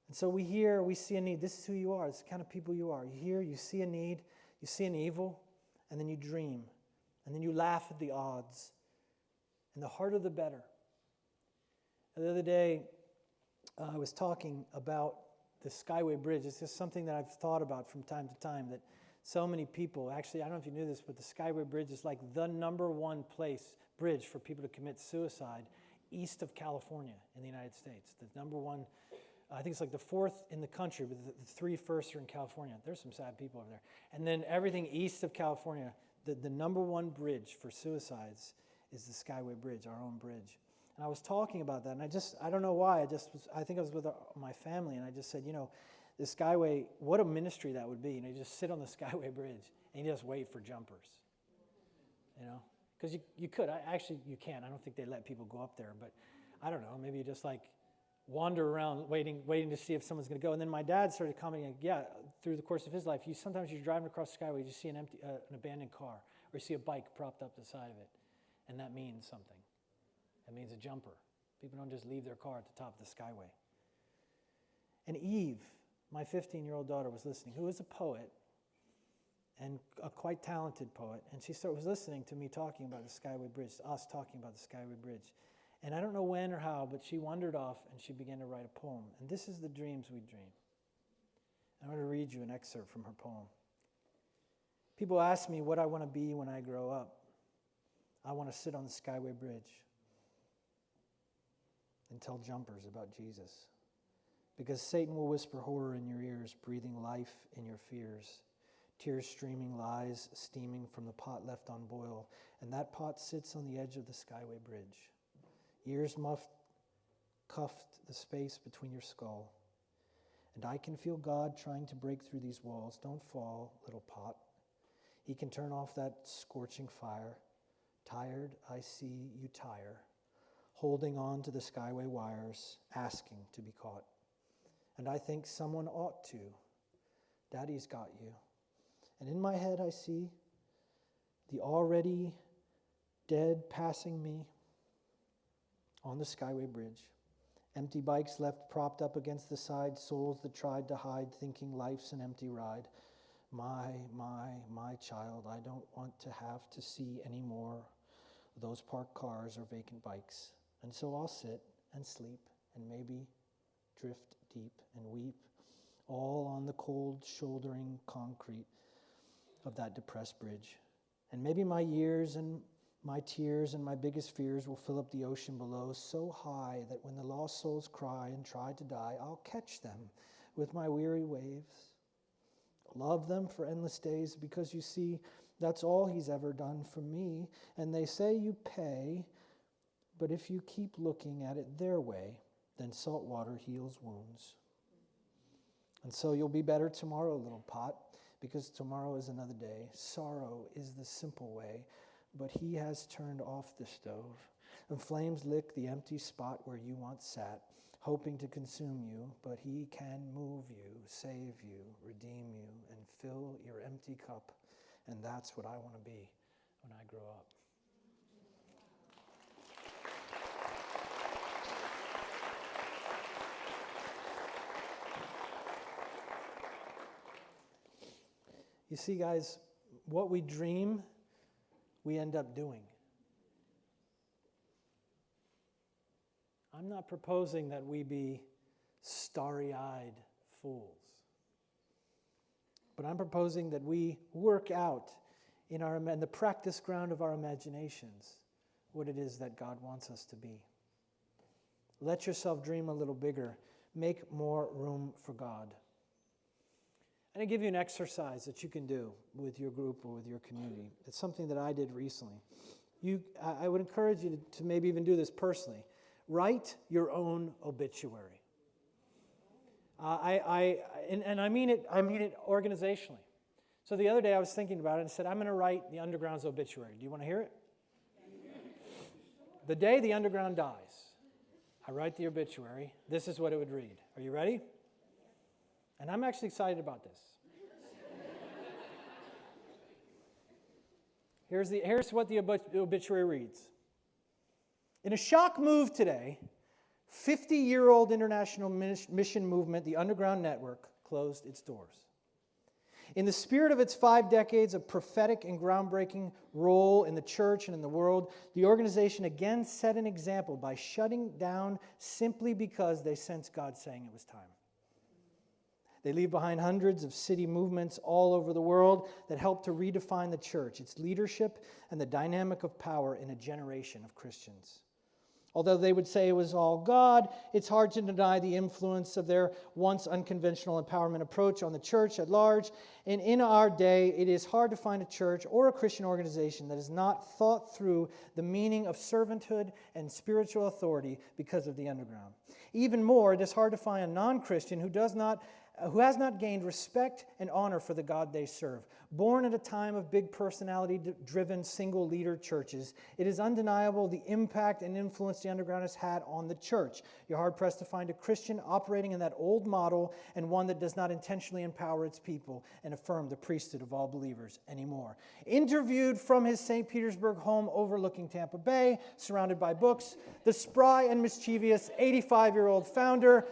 And so we hear, we see a need. This is who you are. It's the kind of people you are. You hear, you see a need, you see an evil, and then you dream. And then you laugh at the odds. And the harder the better. The other day, I was talking about the Skyway Bridge. It's just something that I've thought about from time to time, that so many people, actually, I don't know if you knew this, but the Skyway Bridge is like the number one bridge for people to commit suicide east of California in the United States. The number one, I think it's like the fourth in the country, but the three first are in California. There's some sad people over there. And then everything east of California, the number one bridge for suicides is the Skyway Bridge, our own bridge. And I was talking about that, and I don't know why, I think I was with my family, and I just said, the Skyway, what a ministry that would be. You just sit on the Skyway Bridge, and you just wait for jumpers, Because you could, you can. I don't think they let people go up there, but I don't know, maybe you just wander around waiting to see if someone's going to go. And then my dad started commenting, through the course of his life, sometimes you're driving across the Skyway, you see an abandoned car, or you see a bike propped up the side of it, and that means something. It means a jumper. People don't just leave their car at the top of the Skyway. And Eve, my 15-year-old daughter, was listening, who is a poet, and a quite talented poet, and she was listening to me talking about the Skyway Bridge, us talking about the Skyway Bridge. And I don't know when or how, but she wandered off and she began to write a poem. And this is the dreams we dream. I'm going to read you an excerpt from her poem. People ask me what I want to be when I grow up. I want to sit on the Skyway Bridge and tell jumpers about Jesus. Because Satan will whisper horror in your ears, breathing life in your fears. Tears streaming, lies steaming from the pot left on boil. And that pot sits on the edge of the Skyway Bridge. Ears cuffed the space between your skull. And I can feel God trying to break through these walls. Don't fall, little pot. He can turn off that scorching fire. Tired, I see you tire. Holding on to the Skyway wires, asking to be caught. And I think someone ought to. Daddy's got you. And in my head I see the already dead passing me on the Skyway Bridge. Empty bikes left propped up against the side, souls that tried to hide, thinking life's an empty ride. My child, I don't want to have to see any more of those parked cars or vacant bikes. And so I'll sit and sleep and maybe drift deep and weep, all on the cold, shouldering concrete of that depressed bridge. And maybe my years and my tears and my biggest fears will fill up the ocean below so high that when the lost souls cry and try to die, I'll catch them with my weary waves. Love them for endless days because you see, that's all he's ever done for me. And they say you pay, but if you keep looking at it their way, then salt water heals wounds. And so you'll be better tomorrow, little pot, because tomorrow is another day. Sorrow is the simple way, but he has turned off the stove. And flames lick the empty spot where you once sat, hoping to consume you, but he can move you, save you, redeem you, and fill your empty cup. And that's what I want to be when I grow up. You see, guys, what we dream, we end up doing. I'm not proposing that we be starry-eyed fools. But I'm proposing that we work out in the practice ground of our imaginations what it is that God wants us to be. Let yourself dream a little bigger. Make more room for God. I'm going to give you an exercise that you can do with your group or with your community. It's something that I did recently. I would encourage you to maybe even do this personally. Write your own obituary. And I mean it organizationally. So the other day I was thinking about it and said, I'm going to write the Underground's obituary. Do you want to hear it? The day the Underground dies, I write the obituary. This is what it would read. Are you ready? And I'm actually excited about this. Here's what the obituary reads. In a shock move today, 50-year-old international mission movement, the Underground Network, closed its doors. In the spirit of its 5 decades of prophetic and groundbreaking role in the church and in the world, the organization again set an example by shutting down simply because they sensed God saying it was time. They leave behind hundreds of city movements all over the world that help to redefine the church, its leadership, and the dynamic of power in a generation of Christians. Although they would say it was all God, it's hard to deny the influence of their once unconventional empowerment approach on the church at large. And in our day, it is hard to find a church or a Christian organization that has not thought through the meaning of servanthood and spiritual authority because of the underground. Even more, it is hard to find a non-Christian who has not gained respect and honor for the God they serve. Born at a time of big personality-driven single-leader churches, it is undeniable the impact and influence the underground has had on the church. You're hard-pressed to find a Christian operating in that old model and one that does not intentionally empower its people and affirm the priesthood of all believers anymore. Interviewed from his St. Petersburg home overlooking Tampa Bay, surrounded by books, the spry and mischievous 85-year-old founder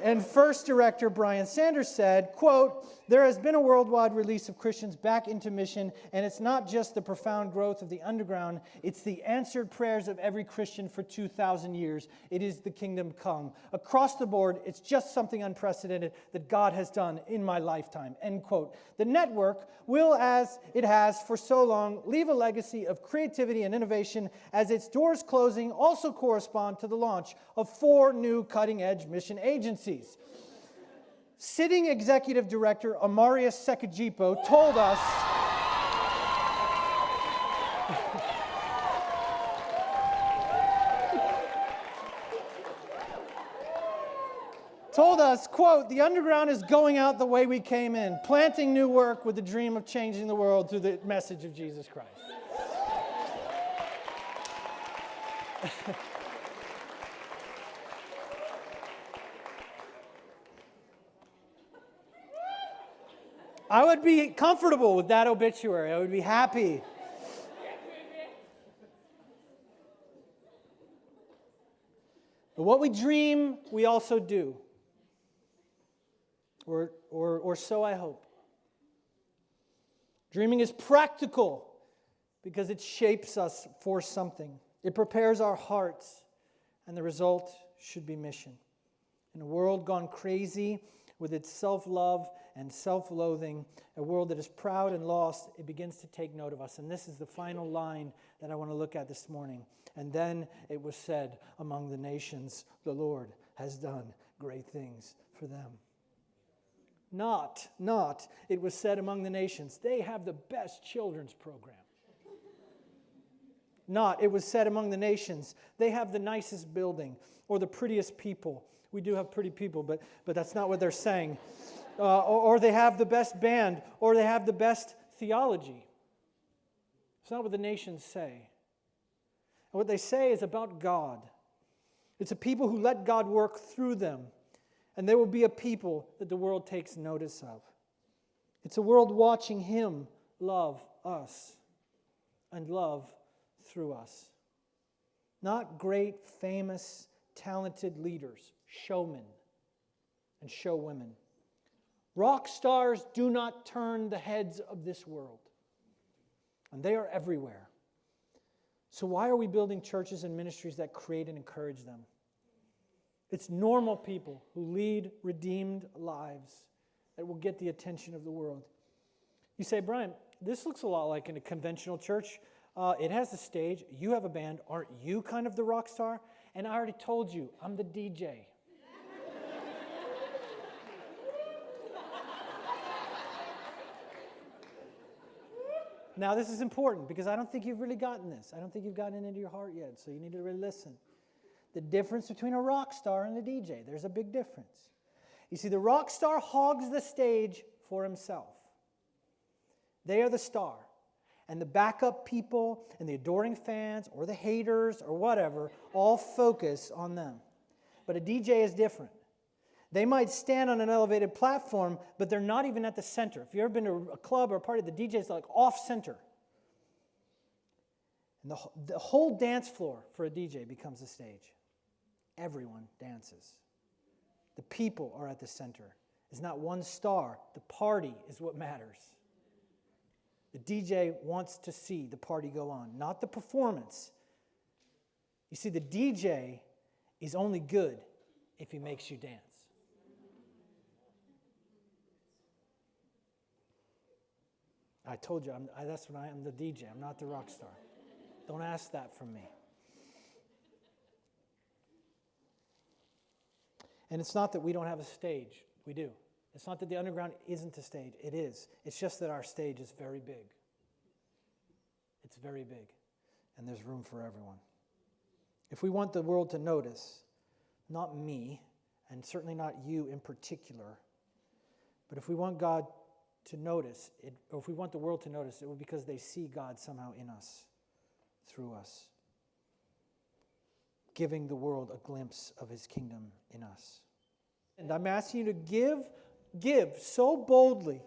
and first director Brian Sanders said, quote, "There has been a worldwide release of Christians back into mission, and it's not just the profound growth of the underground, it's the answered prayers of every Christian for 2,000 years. It is the kingdom come. Across the board, it's just something unprecedented that God has done in my lifetime," end quote. The network will, as it has for so long, leave a legacy of creativity and innovation as its doors closing also correspond to the launch of 4 new cutting-edge mission agencies. Sitting Executive Director Amarius Sekajipo told us quote, "The underground is going out the way we came in, planting new work with the dream of changing the world through the message of Jesus Christ." I would be comfortable with that obituary. I would be happy. But what we dream, we also do. Or so I hope. Dreaming is practical because it shapes us for something. It prepares our hearts, and the result should be mission. In a world gone crazy with its self-love and self-loathing, a world that is proud and lost, it begins to take note of us. And this is the final line that I want to look at this morning. "And then it was said among the nations, the Lord has done great things for them." Not, it was said among the nations, they have the best children's program. Not, it was said among the nations, they have the nicest building or the prettiest people. We do have pretty people, but that's not what they're saying. Or they have the best band, or they have the best theology. It's not what the nations say. And what they say is about God. It's a people who let God work through them, and they will be a people that the world takes notice of. It's a world watching Him love us and love through us. Not great, famous, talented leaders, showmen and showwomen. Rock stars do not turn the heads of this world, and they are everywhere. So why are we building churches and ministries that create and encourage them? It's normal people who lead redeemed lives that will get the attention of the world. You say, "Brian, this looks a lot like in a conventional church. It has a stage. You have a band. Aren't you kind of the rock star?" And I already told you, I'm the DJ. Now, this is important because I don't think you've really gotten this. I don't think you've gotten it into your heart yet, so you need to really listen. The difference between a rock star and a DJ, there's a big difference. You see, the rock star hogs the stage for himself. They are the star. And the backup people and the adoring fans or the haters or whatever all focus on them. But a DJ is different. They might stand on an elevated platform, but they're not even at the center. If you've ever been to a club or a party, the DJ is like off center. And the whole dance floor for a DJ becomes a stage. Everyone dances. The people are at the center. It's not one star. The party is what matters. The DJ wants to see the party go on, not the performance. You see, the DJ is only good if he makes you dance. I told you, that's what I am, the DJ. I'm not the rock star. Don't ask that from me. And it's not that we don't have a stage. We do. It's not that the underground isn't a stage. It is. It's just that our stage is very big. It's very big. And there's room for everyone. If we want the world to notice, not me, and certainly not you in particular, but if we want God to notice, or if we want the world to notice, it will be because they see God somehow in us, through us, giving the world a glimpse of his kingdom in us. And I'm asking you to give so boldly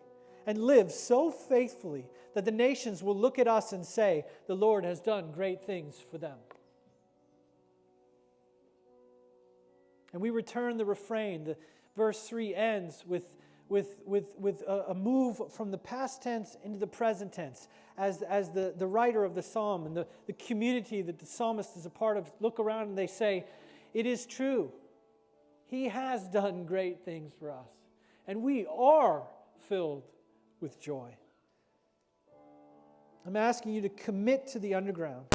and live so faithfully that the nations will look at us and say, the Lord has done great things for them. And we return the refrain. The verse 3 ends with a move from the past tense into the present tense. As the writer of the psalm and the community that the psalmist is a part of look around and they say, it is true. He has done great things for us. And we are filled with joy. I'm asking you to commit to the underground.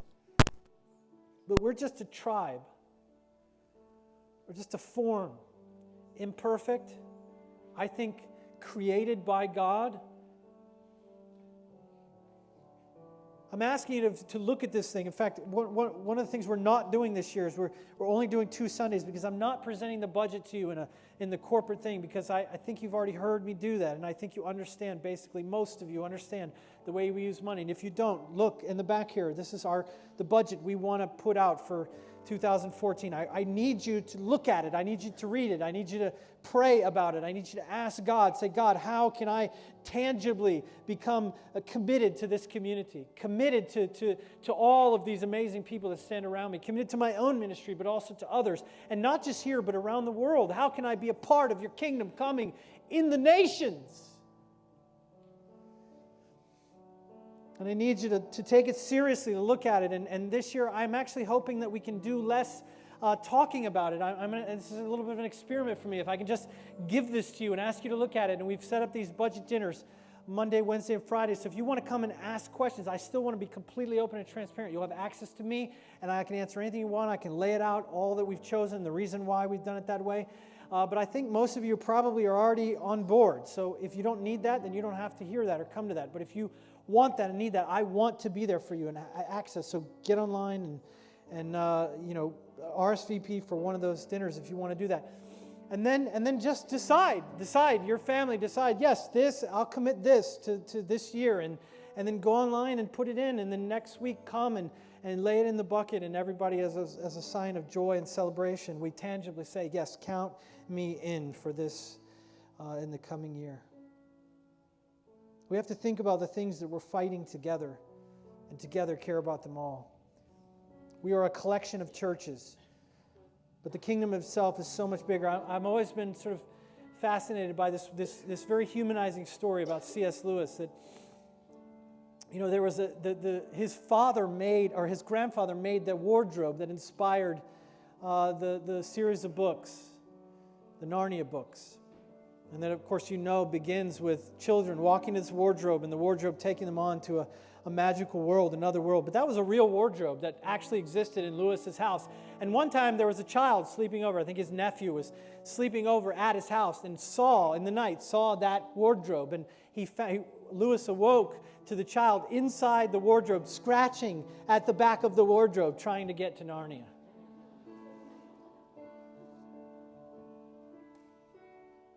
But we're just a tribe. We're just a form. Imperfect. I think created by God. I'm asking you to look at this thing. In fact, one of the things we're not doing this year is we're only doing 2 Sundays because I'm not presenting the budget to you in the corporate thing because I think you've already heard me do that, and I think you understand, basically most of you understand the way we use money. And if you don't, look in the back here. This is the budget we want to put out for 2014. I need you to look at it. I need you to read it. I need you to pray about it. I need you to ask God, say, God, how can I tangibly become committed to this community, committed to all of these amazing people that stand around me, committed to my own ministry, but also to others, and not just here, but around the world. How can I be a part of your kingdom coming in the nations? And I need you to take it seriously, to look at it. And this year, I'm actually hoping that we can do less talking about it. This is a little bit of an experiment for me. If I can just give this to you and ask you to look at it. And we've set up these budget dinners Monday, Wednesday, and Friday. So if you want to come and ask questions, I still want to be completely open and transparent. You'll have access to me, and I can answer anything you want. I can lay it out, all that we've chosen, the reason why we've done it that way. But I think most of you probably are already on board. So if you don't need that, then you don't have to hear that or come to that. But if you want that and need that, I want to be there for you and access. So get online and RSVP for one of those dinners if you want to do that. And then just decide, your family, decide, yes, I'll commit this to this year, and then go online and put it in, and then next week come and lay it in the bucket, and everybody as a sign of joy and celebration, we tangibly say, yes, count me in for this in the coming year. We have to think about the things that we're fighting together, and together care about them all. We are a collection of churches, but the kingdom itself is so much bigger. I've always been sort of fascinated by this very humanizing story about C.S. Lewis. That there was his grandfather made the wardrobe that inspired the series of books, the Narnia books. And that, of course, begins with children walking this wardrobe and the wardrobe taking them on to a magical world, another world. But that was a real wardrobe that actually existed in Lewis's house. And one time there was a child sleeping over. I think his nephew was sleeping over at his house and saw that wardrobe. And Lewis awoke to the child inside the wardrobe, scratching at the back of the wardrobe, trying to get to Narnia.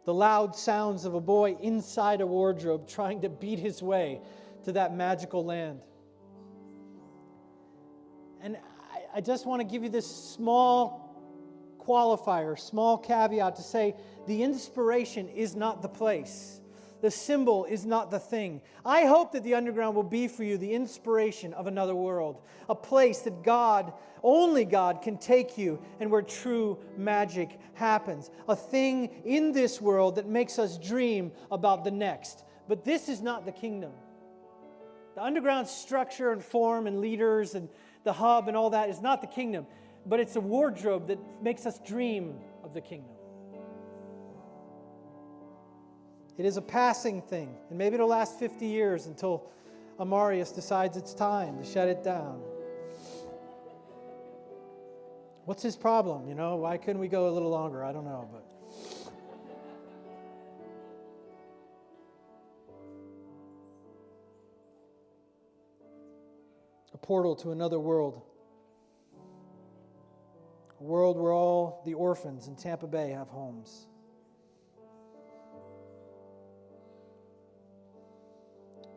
The loud sounds of a boy inside a wardrobe trying to beat his way to that magical land. And I just want to give you this small qualifier, small caveat to say the inspiration is not the place. the symbol is not the thing. I hope that the underground will be for you the inspiration of another world, a place that God, only God, can take you and where true magic happens. A thing in this world that makes us dream about the next. But this is not the kingdom. The underground structure and form and leaders and the hub and all that is not the kingdom, but it's a wardrobe that makes us dream of the kingdom. It is a passing thing, and maybe it'll last 50 years until Amarius decides it's time to shut it down. What's his problem? Why couldn't we go a little longer? I don't know, but a portal to another world. A world where all the orphans in Tampa Bay have homes.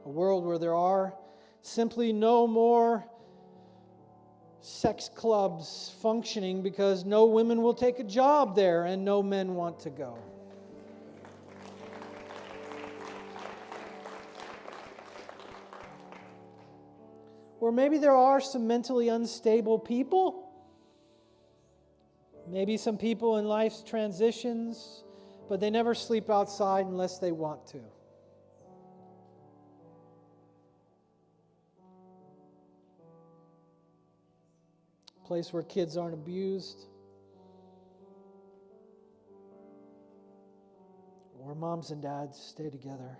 A world where there are simply no more sex clubs functioning because no women will take a job there and no men want to go. Or maybe there are some mentally unstable people. Maybe some people in life's transitions, but they never sleep outside unless they want to. A place where kids aren't abused. Or moms and dads stay together.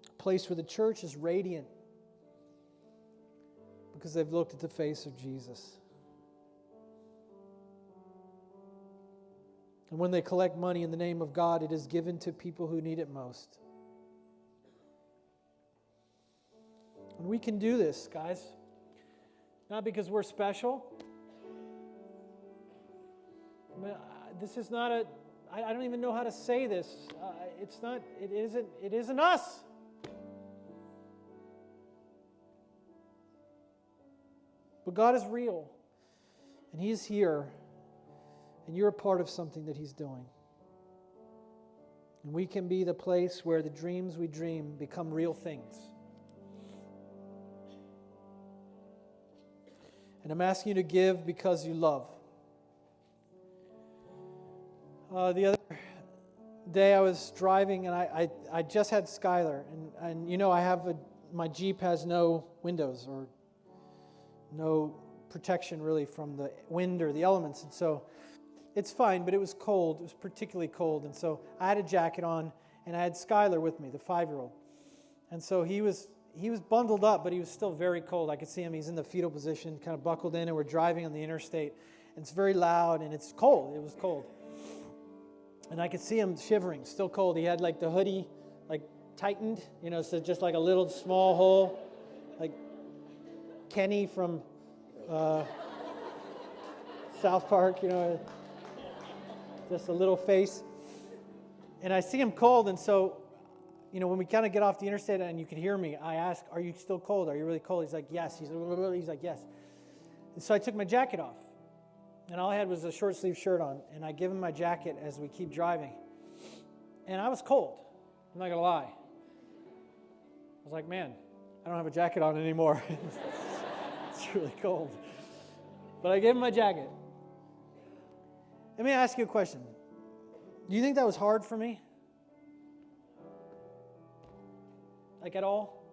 A place where the church is radiant because they've looked at the face of Jesus. And when they collect money in the name of God, it is given to people who need it most. And we can do this, guys. Not because we're special. This is not a... I don't even know how to say this. It isn't us. But God is real. And He is here. And you're a part of something that He's doing. And we can be the place where the dreams we dream become real things. And I'm asking you to give because you love. The other day I was driving and I just had Skylar. And I have my Jeep has no windows or no protection really from the wind or the elements. And so it's fine, but it was cold. It was particularly cold. And so I had a jacket on, and I had Skylar with me, the 5-year-old. And so he was bundled up, but he was still very cold. I could see him. He's in the fetal position, kind of buckled in, and we're driving on the interstate. And it's very loud, and it's cold. It was cold. And I could see him shivering, still cold. He had like the hoodie tightened, so just like a little small hole, like Kenny from South Park, just a little face. And I see him cold, and so, when we kind of get off the interstate and you can hear me, I ask, are you still cold? Are you really cold? He's like, yes. He's like, yes. And so I took my jacket off, and all I had was a short sleeve shirt on, and I give him my jacket as we keep driving. And I was cold. I'm not going to lie. I was like, man, I don't have a jacket on anymore. It's really cold. But I gave him my jacket. Let me ask you a question. Do you think that was hard for me? Like at all?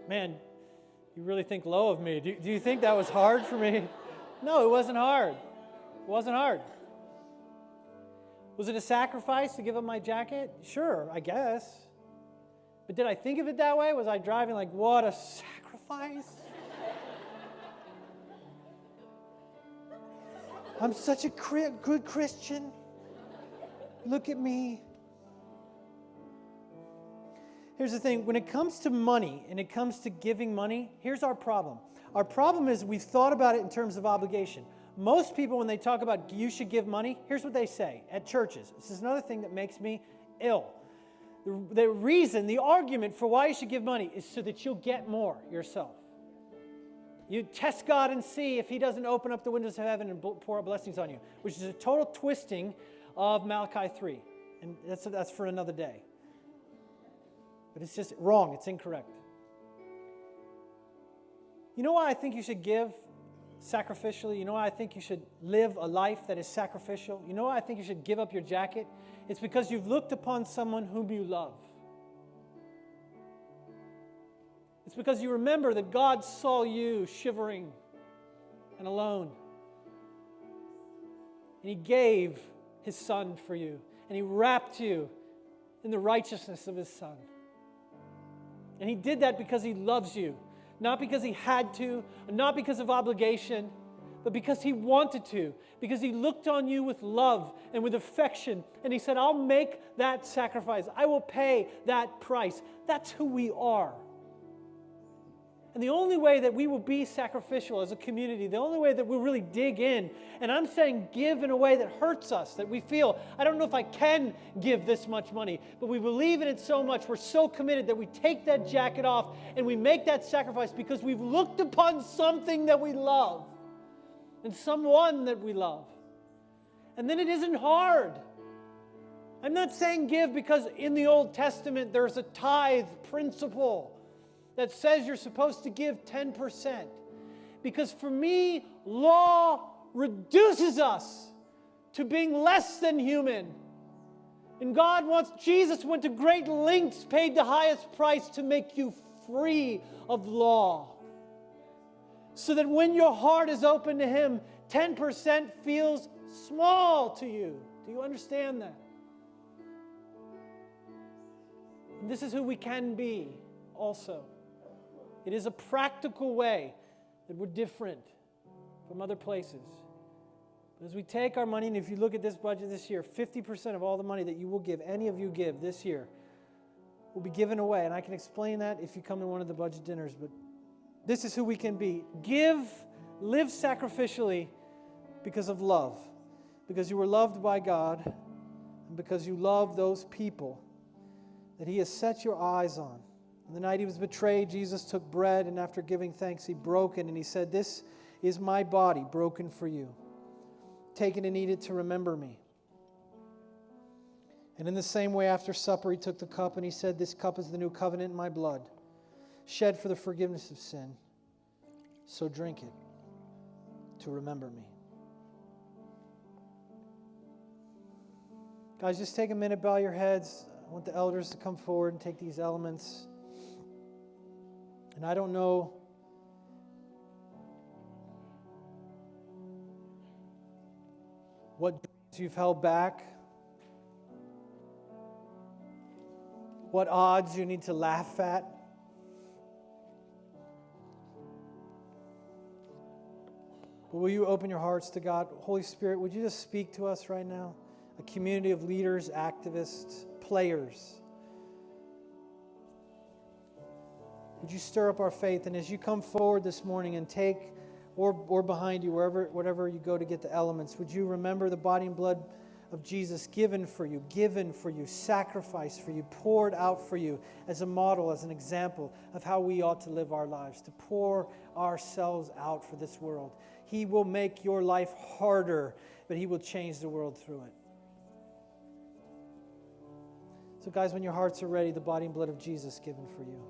Man, you really think low of me. Do you think that was hard for me? No, it wasn't hard. It wasn't hard. Was it a sacrifice to give up my jacket? Sure, I guess. But did I think of it that way? Was I driving like, what a sacrifice? I'm such a good Christian. Look at me. Here's the thing. When it comes to money and it comes to giving money, here's our problem. Our problem is we've thought about it in terms of obligation. Most people, when they talk about you should give money, here's what they say at churches. This is another thing that makes me ill. The reason, the argument for why you should give money is so that you'll get more yourself. You test God and see if He doesn't open up the windows of heaven and pour blessings on you, which is a total twisting of Malachi 3. And that's for another day. But it's just wrong. It's incorrect. You know why I think you should give sacrificially? You know why I think you should live a life that is sacrificial? You know why I think you should give up your jacket? It's because you've looked upon someone whom you love. It's because you remember that God saw you shivering and alone. And He gave His Son for you. And He wrapped you in the righteousness of His Son. And He did that because He loves you. Not because He had to, not because of obligation, but because He wanted to. Because He looked on you with love and with affection. And He said, I'll make that sacrifice. I will pay that price. That's who we are. And the only way that we will be sacrificial as a community, the only way that we'll really dig in, and I'm saying give in a way that hurts us, that we feel, I don't know if I can give this much money, but we believe in it so much, we're so committed that we take that jacket off and we make that sacrifice because we've looked upon something that we love and someone that we love. And then it isn't hard. I'm not saying give because in the Old Testament there's a tithe principle that says you're supposed to give 10%. Because for me, law reduces us to being less than human. And Jesus went to great lengths, paid the highest price to make you free of law. So that when your heart is open to Him, 10% feels small to you. Do you understand that? And this is who we can be also. It is a practical way that we're different from other places. But as we take our money, and if you look at this budget this year, 50% of all the money that you will give, any of you give this year, will be given away. And I can explain that if you come to one of the budget dinners. But this is who we can be. Live sacrificially because of love. Because you were loved by God, and because you love those people that He has set your eyes on. On the night He was betrayed, Jesus took bread, and after giving thanks, He broke it, and He said, "This is my body broken for you. Take it and eat it to remember me." And in the same way, after supper, He took the cup, and He said, "This cup is the new covenant in my blood, shed for the forgiveness of sin. So drink it to remember me." Guys, just take a minute, bow your heads. I want the elders to come forward and take these elements. And I don't know what dreams you've held back, what odds you need to laugh at. But will you open your hearts to God? Holy Spirit, would you just speak to us right now? A community of leaders, activists, players. Would you stir up our faith? And as you come forward this morning and take, or behind you, whatever you go to get the elements, would you remember the body and blood of Jesus given for you, sacrificed for you, poured out for you as a model, as an example of how we ought to live our lives, to pour ourselves out for this world. He will make your life harder, but He will change the world through it. So guys, when your hearts are ready, the body and blood of Jesus given for you.